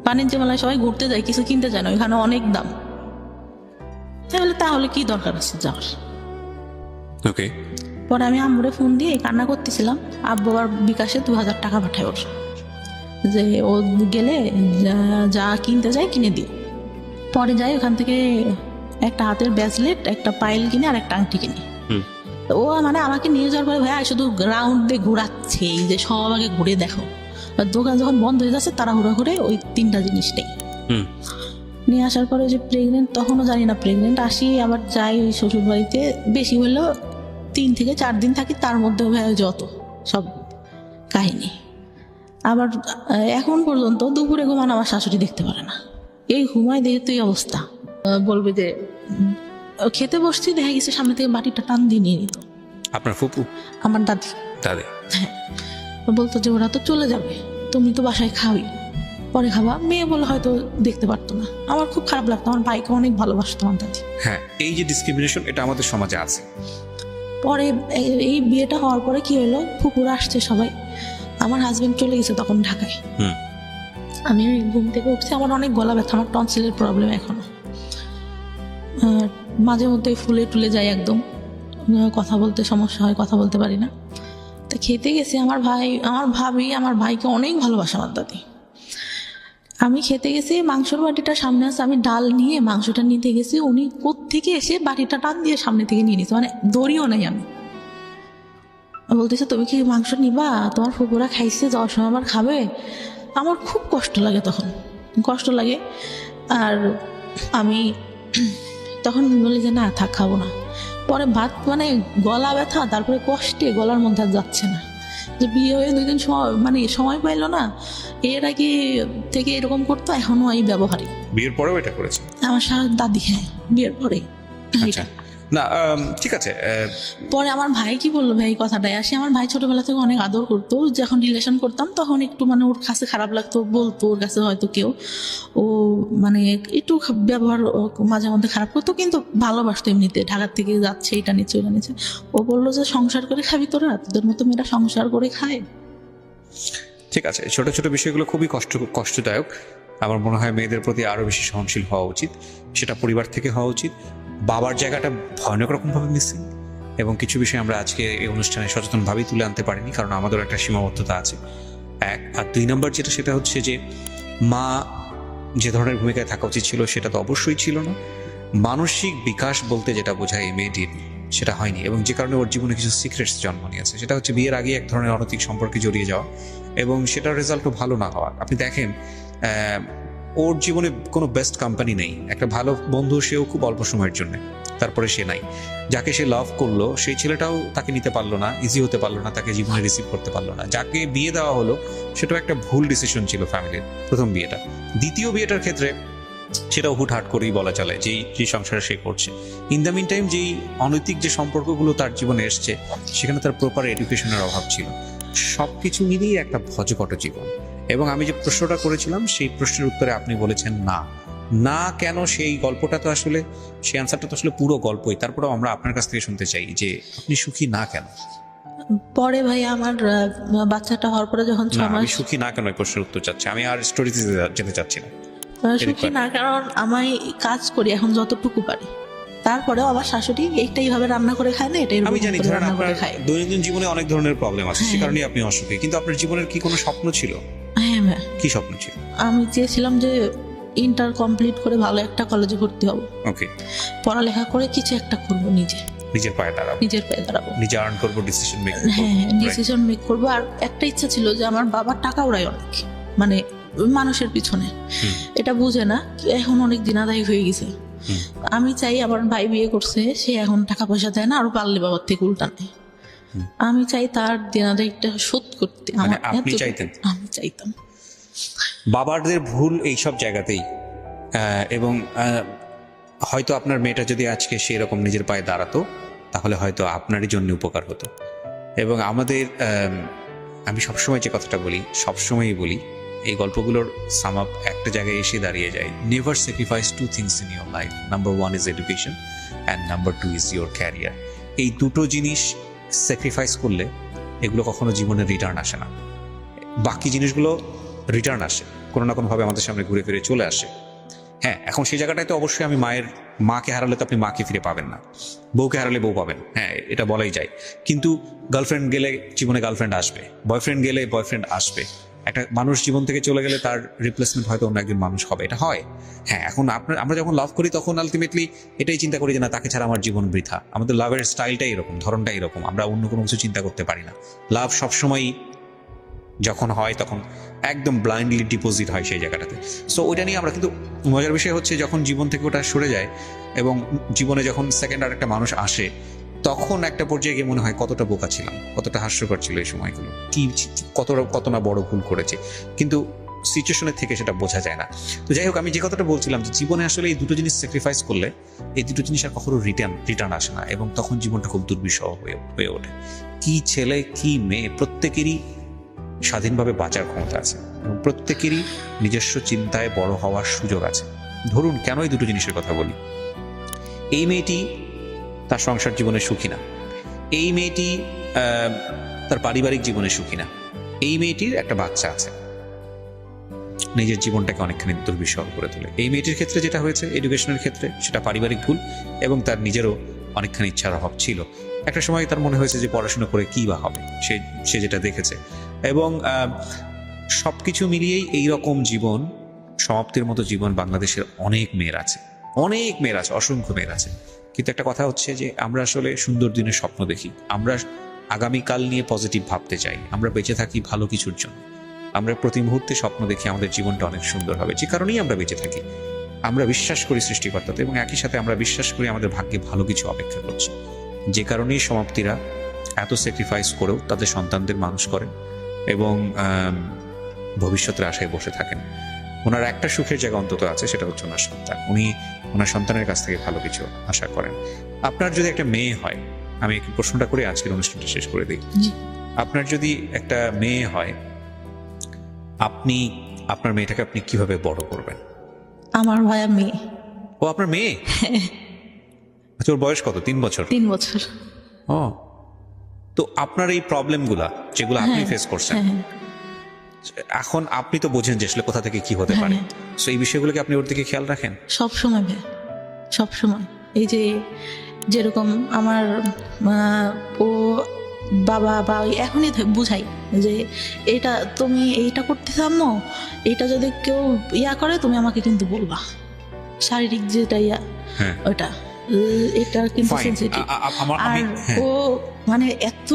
বাণিজ্য মেলায় সবাই ঘুরতে যায়, কিছু কিনতে যায় না, ওইখানে অনেক দাম। তাহলে কি দরকার আছে যাওয়ার। ওকে, পরে আমি আম্মুরে ফোন দিয়ে কান্না করতেছিলাম, আব্বু আবার বিকাশে 2000 টাকা পাঠায় ওর, যে ও গেলে যা কিনতে যায় কিনে দিও। পরে যাই ওখান থেকে একটা হাতের ব্রেসলেট, একটা পাইল কিনে আর একটা আংটি কিনি। তো ও মানে আমাকে নিয়ে যাওয়ার পরে ভাইয়া শুধু গ্রাউন্ড দিয়ে ঘোরাচ্ছে, এই যে সব আগে ঘুরে দেখো। আর দোকান যখন বন্ধ হয়ে যাচ্ছে তাড়াহুড়া করে ওই 3টা জিনিস নেই। নিয়ে আসার পরে যে প্রেগনেন্ট, তখনও জানি না প্রেগনেন্ট। আসি আবার যাই ওই শ্বশুর বাড়িতে, বেশি হলেও 3 থেকে 4 দিন থাকি, তার মধ্যে ভাইয়া যত সব কাহিনী। আবার এখন পর্যন্ত দুপুরে ঘুমান আমার শাশুড়ি দেখতে পারে না, এই ঘুমায় দেখে তো এই অবস্থা। বলবে যে খেতে বসছি, দেখা গেছে সামনে থেকে বাটিটা টান দিয়ে নিয়ে নিত। আপনার ফুপু? আমার দাদি। দাদি? হ্যাঁ, বলতো যে ওরা তো চলে যাবে, তুমি তো বাসায় খাওয়াই, পরে খাবা। মেয়ে বলে হয়তো দেখতে পারতো না। আমার খুব খারাপ লাগতো, আমার ভাইকে অনেক ভালোবাসতো আমার দাদি। হ্যাঁ, এই যে ডিসক্রিমিনেশন, এটা আমাদের সমাজে আছে। পরে এই বিয়েটা হওয়ার পরে কি হলো, ফুপুরা আসছে সবাই, আমার হাজবেন্ড চলে গেছে তখন ঢাকায়। আমি ঘুম থেকে উঠছি, আমার অনেক গলা ব্যথা, আমার টনসিলের প্রবলেম এখনো। মাঝে মধ্যে ফুলে টুলে যায় একদম, কথা বলতে সমস্যা হয়, কথা বলতে পারি না। তা খেতে গেছি, আমার ভাবি আমার ভাইকে অনেক ভালোবাসে আমার দাদি। আমি খেতে গেছি, মাংসর বাটিটা সামনে আছে, আমি ডাল নিয়ে মাংসটা নিতে গেছি, উনি কোত্থেকে এসে বাটিটা টান দিয়ে সামনে থেকে নিয়ে নিচ্ছে, মানে দড়িও নাই। আমি বলতেছে তুমি কি মাংস নিবা, তোমার ফুপুরা খাইছে, যাওয়ার সময় আবার খাবে। আমার খুব কষ্ট লাগে, তখন কষ্ট লাগে। আর আমি তখন বলি যে না থাক, খাবো না। পরে ভাত মানে গলা ব্যথা, তারপরে কষ্টে গলার মধ্যে আর যাচ্ছে না। যে বিয়ে হয়ে 2 দিন সময় পাইলো না, এর আগে থেকে এরকম করতো, এখনো এই ব্যবহারই। বিয়ের পরেও এটা করেছে আমার দাদি? হ্যাঁ, বিয়ের পরে। আচ্ছা, না ঠিক আছে। পরে আমার ভাই কি বললো, ভাই কথাটাই আসে, আমার ভাই ছোটবেলা থেকে অনেক আদর করতো, যখন রিলেশন করতাম তখন একটু মানে ওর কাছে খারাপ লাগতো, বলতো ওর কাছে হয়তো কেউ, ও মানে একটু ব্যবহার মাঝে মধ্যে খারাপ করতো, কিন্তু ভালোবাসতো এমনিতে। ঢাকার থেকে যাচ্ছে, এটা নিচ্ছে ওটা নিচ্ছে। ও বললো যে সংসার করে খাবি তোরা, তোদের মতো মেয়েরা সংসার করে খায়। ঠিক আছে, ছোট ছোট বিষয়গুলো খুবই কষ্টদায়ক। আমার মনে হয় মেয়েদের প্রতি আরো বেশি সহনশীল হওয়া উচিত, সেটা পরিবার থেকে হওয়া উচিত। বাবার জায়গাটা ভয়ানক রকমভাবে মিসিং, এবং কিছু বিষয় আমরা আজকে এই অনুষ্ঠানে সচেতনভাবেই তুলে আনতে পারিনি, কারণ আমাদের একটা সীমাবদ্ধতা আছে। 1 আর 2 নম্বর যেটা, সেটা হচ্ছে যে মা যে ধরনের ভূমিকায় থাকা উচিত ছিল সেটা তো অবশ্যই ছিল না। মানসিক বিকাশ বলতে যেটা বোঝায় এই মেয়েটির, সেটা হয়নি, এবং যে কারণে ওর জীবনে কিছু সিক্রেটস জন্ম নিয়েছে। সেটা হচ্ছে বিয়ের আগে এক ধরনের অনৈতিক সম্পর্কে জড়িয়ে যাওয়া, এবং সেটার রেজাল্টও ভালো না হওয়া। আপনি দেখেন ওর জীবনে কোনো বেস্ট কোম্পানি নেই, একটা ভালো বন্ধু সেও খুব অল্প সময়ের জন্য, তারপরে সে নাই। যাকে সে লাভ করলো সেই ছেলেটাও তাকে নিতে পারলো না, ইজি হতে পারলো না, তাকে জীবনে রিসিভ করতে পারলো না। যাকে বিয়ে দেওয়া হলো সেটাও একটা ভুল ডিসিশন ছিল ফ্যামিলির, প্রথম বিয়েটা। দ্বিতীয় বিয়েটার ক্ষেত্রে সেটাও হুটহাট করেই বলা চলে, যেই সংসারে সে করছে। ইন দ্য মিন টাইম যেই অনৈতিক যে সম্পর্কগুলো তার জীবনে এসছে, সেখানে তার প্রপার এডুকেশনের অভাব ছিল। সবকিছু মিলিয়ে একটা ভজকট জীবন। এবং আমি যে প্রশ্নটা করেছিলাম সেই প্রশ্নের উত্তরে আপনি বলেছেন না কেন, সেই গল্পটা তো আসলে, সেই অ্যান্সারটা তো আসলে পুরো গল্পই। তারপরেও আমরা আপনার কাছ থেকে শুনতে চাই যে আপনি সুখী না কেন। পরে ভাই আমার বাচ্চাটা হওয়ার পরে যখন 6 মাস, আমি সুখী না কেন এই প্রশ্নের উত্তর চাচ্ছি, আমি আর স্টোরিতে যেতে চাচ্ছি না। সুখী না কারণ আমি কাজ করি এখন যতটুকু পারি, তারপরে আবার শাশুড়ি এইটাই ভাবে রান্না করে খায় না, এটাই আমি জানি ধরেন রান্না আপনার করে খায়। দৈনন্দিন জীবনে অনেক ধরনের প্রবলেম আছে, সে কারণে আপনি অসুখী, কিন্তু আপনার জীবনের কি কোনো স্বপ্ন ছিল? হ্যাঁ ভাই, কি স্বপ্ন ছিল? আমি চেয়েছিলাম যে ইন্টার কমপ্লিট করে ভালো একটা কলেজে ভর্তি হব, ওকে, পড়ালেখা করে কিছু একটা করবো, নিজের পায়ে দাঁড়াবো, নিজে আর্ন করবো, ডিসিশন মেক করবো। হ্যাঁ, ডিসিশন মেক করবো। আর একটা ইচ্ছা ছিল যে আমার বাবার টাকা উড়ায় অনেক, মানে মানুষের পিছনে, এটা বুঝে না, এখন অনেক দিনাদায়ী হয়ে গেছে। আমি চাই, আমার ভাই বিয়ে করছে, সে এখন টাকা পয়সা দেয় না, আরো পারলে বাবার থেকে উল্টা নেয়। আমি চাই তার দিনাদায়ীটা শোধ করতে। আপনি চাইতেন? আমি চাইতাম। বাবাদের ভুল এইসব জায়গাতেই, এবং হয়তো আপনার মেয়েটা যদি আজকে সেই রকম নিজের পায়ে দাঁড়াতো, তাহলে হয়তো আপনারই জন্য উপকার হতো। এবং আমাদের, আমি সবসময় যে কথাটা বলি, সবসময়ই বলি, এই গল্পগুলোর সাম আপ একটা জায়গায় এসে দাঁড়িয়ে যায়, never sacrifice 2 things in your life. Number 1 is education and number 2 is your career. এই দুটো জিনিস স্যাক্রিফাইস করলে এগুলো কখনো জীবনে রিটার্ন আসে না। বাকি জিনিসগুলো রিটার্ন আসে, কোনো না কোনোভাবে আমাদের সামনে ঘুরে ফিরে চলে আসে। হ্যাঁ, এখন সেই জায়গাটায় তো অবশ্যই আমি মাকে হারালে তো আপনি মাকে ফিরে পাবেন না, বউকে হারালে বউ পাবেন, হ্যাঁ এটা বলাই যায়। কিন্তু গার্লফ্রেন্ড গেলে জীবনে গার্লফ্রেন্ড আসবে, বয়ফ্রেন্ড গেলে বয়ফ্রেন্ড আসবে, একটা মানুষ জীবন থেকে চলে গেলে তার রিপ্লেসমেন্ট হয়তো অন্য একজন মানুষ হবে, এটা হয়। হ্যাঁ, এখন আমরা যখন লাভ করি তখন আলটিমেটলি এটাই চিন্তা করি যে না, তাকে ছাড়া আমার জীবন বৃথা। আমাদের লাভের স্টাইলটাই এরকম, ধরনটাই এরকম, আমরা অন্য কোনো কিছু চিন্তা করতে পারি না। লাভ সবসময় যখন হয় তখন একদম ব্লাইন্ডলি ডিপোজিট হয় সেই জায়গাটাতে। সো ওইটা নিয়ে আমরা, কিন্তু মজার বিষয় হচ্ছে যখন জীবন থেকে ওটা সরে যায় এবং জীবনে যখন সেকেন্ড আর একটা মানুষ আসে, তখন একটা পর্যায়ে গিয়ে মনে হয় কতটা বোকা ছিলাম, কতটা হাস্যকর ছিল এই সময়গুলো, কি কত না বড় ভুল করেছে, কিন্তু সিচুয়েশনের থেকে সেটা বোঝা যায় না। তো যাই হোক, আমি যে কথাটা বলছিলাম যে জীবনে আসলে এই দুটো জিনিস স্যাক্রিফাইস করলে এই দুটো জিনিস আর কখনো রিটার্ন আসে না, এবং তখন জীবনটা খুব দুর্বিষহ হয়ে ওঠে। কি ছেলে কি মেয়ে, প্রত্যেকেরই স্বাধীনভাবে বাঁচার ক্ষমতা আছে এবং প্রত্যেকেরই নিজস্ব চিন্তায় বড় হওয়ার সুযোগ আছে। ধরুন, কেন এই দুটো জিনিসের কথা বলি? এই মেয়েটি তার সংসার জীবনে সুখী না, এই মেয়েটি তার পারিবারিক জীবনে সুখী না, এই মেয়েটির একটা বাচ্চা আছে, নিজের জীবনটাকে অনেকখানি দুর্বিষহ করে তোলে। এই মেয়েটির ক্ষেত্রে যেটা হয়েছে এডুকেশনের ক্ষেত্রে, সেটা পারিবারিক ভুল এবং তার নিজেরও অনেকখানি ইচ্ছার অভাব ছিল। একটা সময় তার মনে হয়েছে যে পড়াশোনা করে কি বা হবে, সে যেটা দেখেছে। এবং সবকিছু মিলিয়েই এইরকম জীবন, সমাপ্তির মতো জীবন বাংলাদেশের অনেক মেয়ের আছে, অসংখ্য মেয়ের আছে। কিন্তু একটা কথা হচ্ছে যে আমরা আসলে সুন্দর দিনের স্বপ্ন দেখি, আমরা আগামীকাল নিয়ে পজিটিভ ভাবতে চাই, আমরা বেঁচে থাকি ভালো কিছুর জন্য, আমরা প্রতি মুহূর্তে স্বপ্ন দেখি আমাদের জীবনটা অনেক সুন্দর হবে। যে কারণেই আমরা বেঁচে থাকি, আমরা বিশ্বাস করি সৃষ্টিকর্তাতে এবং একই সাথে আমরা বিশ্বাস করি আমাদের ভাগ্যে ভালো কিছু অপেক্ষা করছে। যে কারণেই সমাপ্তিরা এত স্যাক্রিফাইস করেও তাদের সন্তানদের মানুষ করেন এবং ভবিষ্যতের আশায় বসে থাকেন। ওনার একটা সুখের জায়গা অন্তত আছে, সেটা হচ্ছে ওনার সন্তান। উনি ওনার সন্তানের কাছ থেকে ভালো কিছু আশা করেন। আপনার যদি একটা মেয়ে হয়, আমি একটু প্রশ্নটা করে আজকের অনুষ্ঠানটা শেষ করে দিই। আপনার যদি একটা মেয়ে হয়, আপনি আপনার মেয়েটাকে আপনি কিভাবে বড় করবেন? আমার ভাইয়া মেয়ে। ও, আপনার মেয়ে? আচ্ছা, ওর বয়স কত? 3 বছর? 3 বছর। ও, তো আপনার এই প্রবলেমগুলা যেগুলো আপনি ফেস করছেন, এখন আপনি তো বোঝেন যে আসলে কোথা থেকে কি হতে পারে। সো এই বিষয়গুলোকে আপনি ওর দিকে খেয়াল রাখেন? সব সময় ভাই, সব সময়। এই যে যেরকম আমার ও বাবা বা এখনই বুঝাই যে এটা তুমি এইটা করতে চাও, এটা যদি কেউ করে তুমি আমাকে কিন্তু বলবা, শারীরিক যেটা ওটা এটা কিন্তু সেনসিটিভ। আর ও মানে এত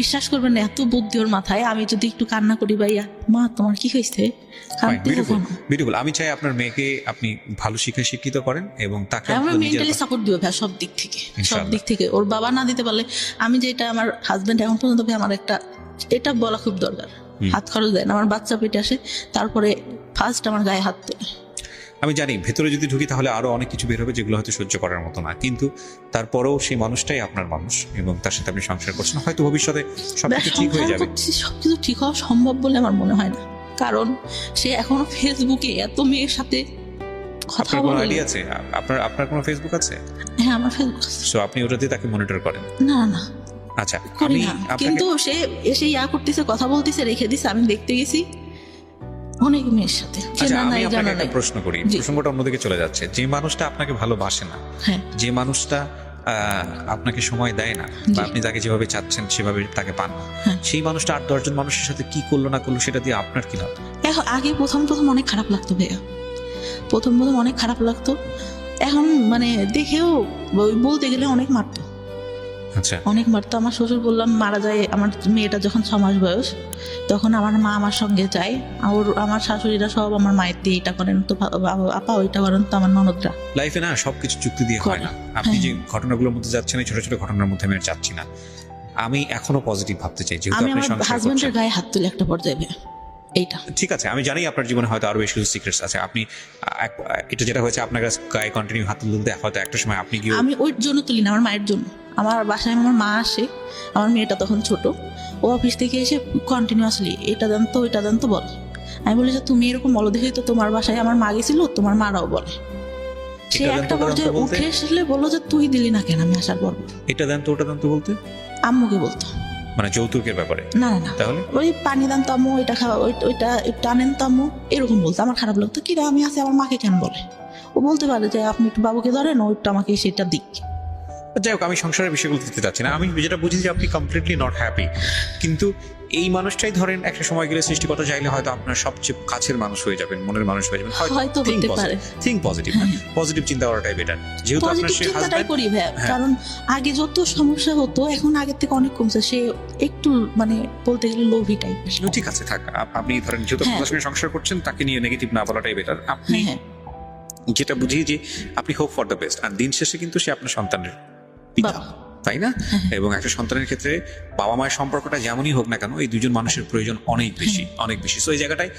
বিশ্বাস করবেন না, এত বুদ্ধি ওর মাথায়। আমি যদি একটু কান্না করি, ভাইয়া মা তোমার কি হয়েছে, বিউটিফুল। আমি চাই আপনার মেয়েকে আপনি ভালো শিক্ষায় শিক্ষিত করেন এবং তাকে আমরা মেন্টালি সাপোর্ট দিব ভাই, সব দিক থেকে। ওর বাবা না দিতে পারলে আমি যেটা, আমার হাজবেন্ড এখন পর্যন্ত ভাই আমার এটা বলা খুব দরকার, হাত খরচ দেয় না। আমার বাচ্চা পেটে আসে, তারপরে ফার্স্ট আমার গায়ে হাত তোলে। আমি জানি ভেতরে যদি ঢুকি তাহলে আরো অনেক কিছু বের হবে যেগুলো হয়তো সহ্য করার মতো না, কিন্তু তারপরেও সেই মানুষটাই আপনার মানুষ এবং তার সাথে আপনি সংসার করছেন। হয়তো ভবিষ্যতে সবকিছু ঠিক হয়ে যাবে। সবকিছু ঠিক হওয়া সম্ভব বলে আমার মনে হয় না, কারণ সে এখনো ফেসবুকে এত মেয়ের সাথে কথা বলে। আইডি আছে আপনার কোনো ফেসবুক আছে? হ্যাঁ, আমার ফেসবুক আছে। সো আপনি ওটাতে তাকে মনিটর করেন? না। আচ্ছা, কিন্তু সে এসে করতেছে, কথা বলতেছে, রেখে দিছে, আমি দেখতে গেছি অনেক মেয়ের সাথে। আমি আপনাকে একটা প্রশ্ন করি, প্রসঙ্গটা অন্যদিকে চলে যাচ্ছে। যে মানুষটা আপনাকে ভালোবাসে না, যে মানুষটা আপনাকে সময় দেয় না, বা আপনি তাকে যেভাবে চাচ্ছেন সেভাবে তাকে পান না, সেই মানুষটা 8-10 জন মানুষের সাথে কি করলো না করলো সেটা দিয়ে আপনার কি লাভ? আগে প্রথম অনেক খারাপ লাগতো ভাইয়া, প্রথম অনেক খারাপ লাগতো। এখন মানে দেখেও বলতে গেলে অনেক মারতো। আচ্ছা, অনেক মারতো। আমার শ্বশুর বললাম মারা যায়, আমার মেয়েটা যখন 6 মাস বয়স, তখন আমার মা আমার সঙ্গে যায়, আমার শাশুড়িরা সব আমার মায়ের দিয়ে এটা করেন, তো আপা ওইটা করেন, তো আমার ননদরা। লাইফে না সবকিছু চুক্তি দিয়ে হয় না। আপনি যে ঘটনাগুলোর মধ্যে যাচ্ছেন, এই ছোট ছোট ঘটনার মধ্যে আমি আর যাচ্ছি না। আমি এখনো পজিটিভ ভাবতে চাই, যেহেতু আপনি সংসার করছেন। হাজবেন্ডের গায়ে হাত তুলে একটা পর্যায়ে এইটা ঠিক আছে। আমি জানি আপনার জীবনে হয়তো আরো বেশি কিছু সিক্রেটস আছে। আপনি এটা যেটা হয়েছে, আপনার গায়ে কন্টিনিউ হাত তুলতে হয়তো একটা সময় আপনি গিয়ে। আমি ওই জন্য তুলি না, আমার মায়ের জন্য। আমার বাসায় আমার মা আসে, আমার মেয়েটা তখন ছোট, ও অফিস থেকে এসে কন্টিনিউয়াসলি এটা দেন তো ওইটা দেন তো বলে। আমি বলি যে তুমি এরকম বলো দেখি তো, তোমার বাসায় আমার মা গেছিল, তোমার মারাও বলে। সে একটা পর্যায়ে উঠে এসলে বললো যে তুই দিলি না কেন আমি আসার পর? এটা দেন তো ওটা দেন তো বলতে আম্মুকে বলতো, মানে যৌতুকের ব্যাপারে? না। তাহলে ওই পানি দান তো আম্মু, এটা খাওয়া, ওইটা একটু আনেন তো আম্মু, এরকম বলতো। আমার খারাপ লাগতো, কি রে আমি আছি, আমার মাকে কেন বলে? ও বলতে পারে যে আপনি একটু বাবুকে ধরেন, ওইটা আমাকে সেটা দিক। যাই হোক, আমি সংসারের বিষয়গুলো দিতে চাচ্ছি না। আমি যেটা বুঝি যে আপনি কমপ্লিটলি নট হ্যাপি, কিন্তু এই মানুষটাই ধরেন একটা সময় গেলে সৃষ্টিকর্তা চাইলে হয়তো আপনার সবচেয়ে কাছের মানুষ হয়ে যাবেন, মনের মানুষ হয়ে যাবেন, হয়তো হতে পারে। থিঙ্ক পজিটিভ, পজিটিভ চিন্তা করাটাই বেটার। যেহেতু আপনার পজিটিভ সে চিন্তাটাই হাজবেন্ড, করি ভাই, হ্যাঁ। কারণ আগে যত সমস্যা হতো এখন আগের থেকে অনেক কমছে। সে একটু মানে বলতে গেলে লোভী টাইপের। ঠিক আছে থাক, আপনি ধরেন যেহেতু হ্যাঁ। আপনার সঙ্গে সংসার করছেন তাকে নিয়ে নেগেটিভ না বলাটাই বেটার। আপনি হ্যাঁ যেটা বুঝি যে আপনি হোপ ফর দ্য বেস্ট, আর দিন শেষে কিন্তু সে আপনার সন্তানের পিতা, বাবা। তাই না? এবং একটা সন্তানের ক্ষেত্রে বাবা মায়ের সম্পর্কটা যেমনই হোক না কেন, এই দুজন মানুষের প্রয়োজন অনেক বেশি, অনেক বেশি। সো এই জায়গাটায়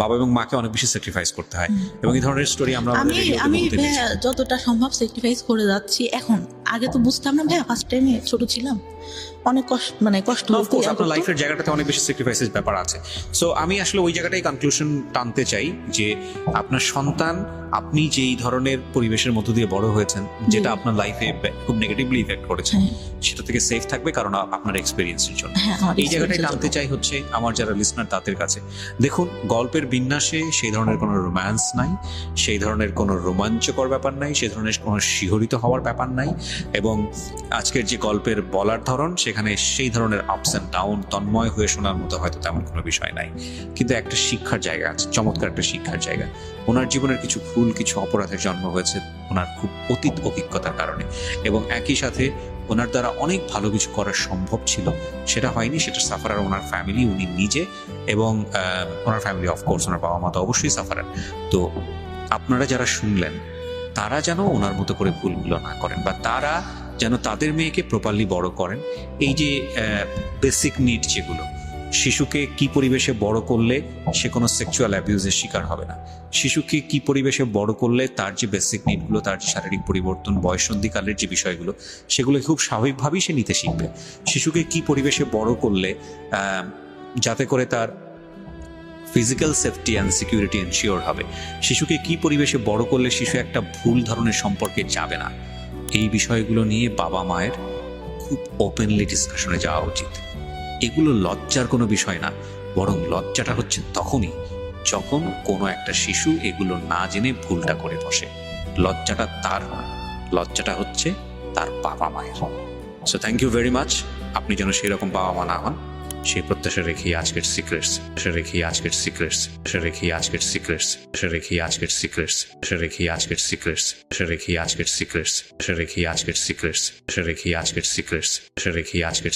বাবা এবং মাকে অনেক বেশি স্যাক্রিফাইস করতে হয়, এবং এই ধরনের স্টোরি আমরা আমাদের আমি রেডিওতে আমি বলতে পেরেছি। ভাইয়া যতটা সম্ভব স্যাক্রিফাইস করে যাচ্ছি এখন। আগে তো বুঝতাম না ভাইয়া, ফার্স্ট টাইমে ছোট ছিলাম, অনেক কষ্ট অফ কোর্স হতো। আপনার লাইফের জায়গাটাতে অনেক বেশি স্যাক্রিফাইসের ব্যাপার আছে। সো আমি আসলে ওই জায়গাটাই কনক্লুশন টানতে চাই যে আপনার সন্তান, আপনি যেই ধরনের পরিবেশের মধ্য দিয়ে বড় হয়েছেন, যেটা আপনার লাইফে খুব নেগেটিভলি ইফেক্ট করেছে, সেটা থেকে সেফ থাকবে, কারণ আপনার এক্সপিরিয়েন্সের জন্য। হ্যাঁ, আমার এই জায়গাটাই experience-এর টানতে চাই হচ্ছে আমার যারা লিসনার তাদের কাছে। দেখুন, গল্পের বিন্যাসে সেই ধরনের কোনো রোম্যান্স নাই, সেই ধরনের কোনো রোমাঞ্চকর ব্যাপার নাই, সেই ধরনের কোনো শিহরিত হওয়ার ব্যাপার নাই, এবং আজকের যে গল্পের বলার ধরন, সেখানে সেই ধরনের আপস অ্যান্ড ডাউন তন্ময় হয়ে শোনার মতো হয়তো তেমন কোনো বিষয় নাই, কিন্তু একটা শিক্ষার জায়গা আছে, চমৎকার একটা শিক্ষার জায়গা। ওনার জীবনের কিছু ভুল, কিছু অপরাধের জন্ম হয়েছে ওনার খুব অতীত অভিজ্ঞতার কারণে, এবং একই সাথে ওনার দ্বারা অনেক ভালো কিছু করা সম্ভব ছিল, সেটা হয়নি। সেটা সাফারার ওনার ফ্যামিলি, উনি নিজে, এবং ওনার ফ্যামিলি, অফকোর্স ওনার বাবা মা তো অবশ্যই সাফারার। তো আপনারা যারা শুনলেন, তারা যেন ওনার মতো করে ভুলগুলো না করেন, বা তারা যেন তাদের মেয়েকে প্রপারলি বড় করেন। এই যে বেসিক নিড যেগুলো, শিশুকে কি পরিবেশে বড় করলে সে কোনো সেক্সুয়াল অ্যাবিউজের শিকার হবে না, শিশুকে কি পরিবেশে বড় করলে তার যে বেসিক নিডগুলো, তার যে শারীরিক পরিবর্তন, বয়ঃসন্ধিকালের যে বিষয়গুলো, সেগুলো খুব স্বাভাবিকভাবেই সে নিতে শিখবে। শিশুকে কি পরিবেশে বড় করলে যাতে করে তার physical safety and security ensure হবে, শিশুকে কি পরিবেশে বড় করলে শিশু একটা ভুল ধরনের সম্পর্কে যাবে না, এই বিষয়গুলো নিয়ে বাবা মায়ের খুব ওপেনলি ডিসকাশনে যাওয়া উচিত। এগুলো লজ্জার কোনো বিষয় না, বরং লজ্জাটা হচ্ছে তখনই যখন কোনো একটা শিশু এগুলো না জেনে ভুলটা করে বসে। লজ্জাটা তার না, লজ্জাটা হচ্ছে তার বাবা মায়ের। So thank you very much. আপনি যেন সেই রকম বাবা মা না হন, সেই প্রত্যাশা রেখেই আজকের সিক্রেটস, রেখেই আজকের সিক্রেটস, রেখেই আজকের সিক্রেটস, রেখেই আজকের সিক্রেটস, রেখেই আজকের সিক্রেটস, রেখেই আজকের সিক্রেটস, রেখেই আজকের সিক্রেটস, রেখেই আজকের সিক্রেটস, রেখেই আজকের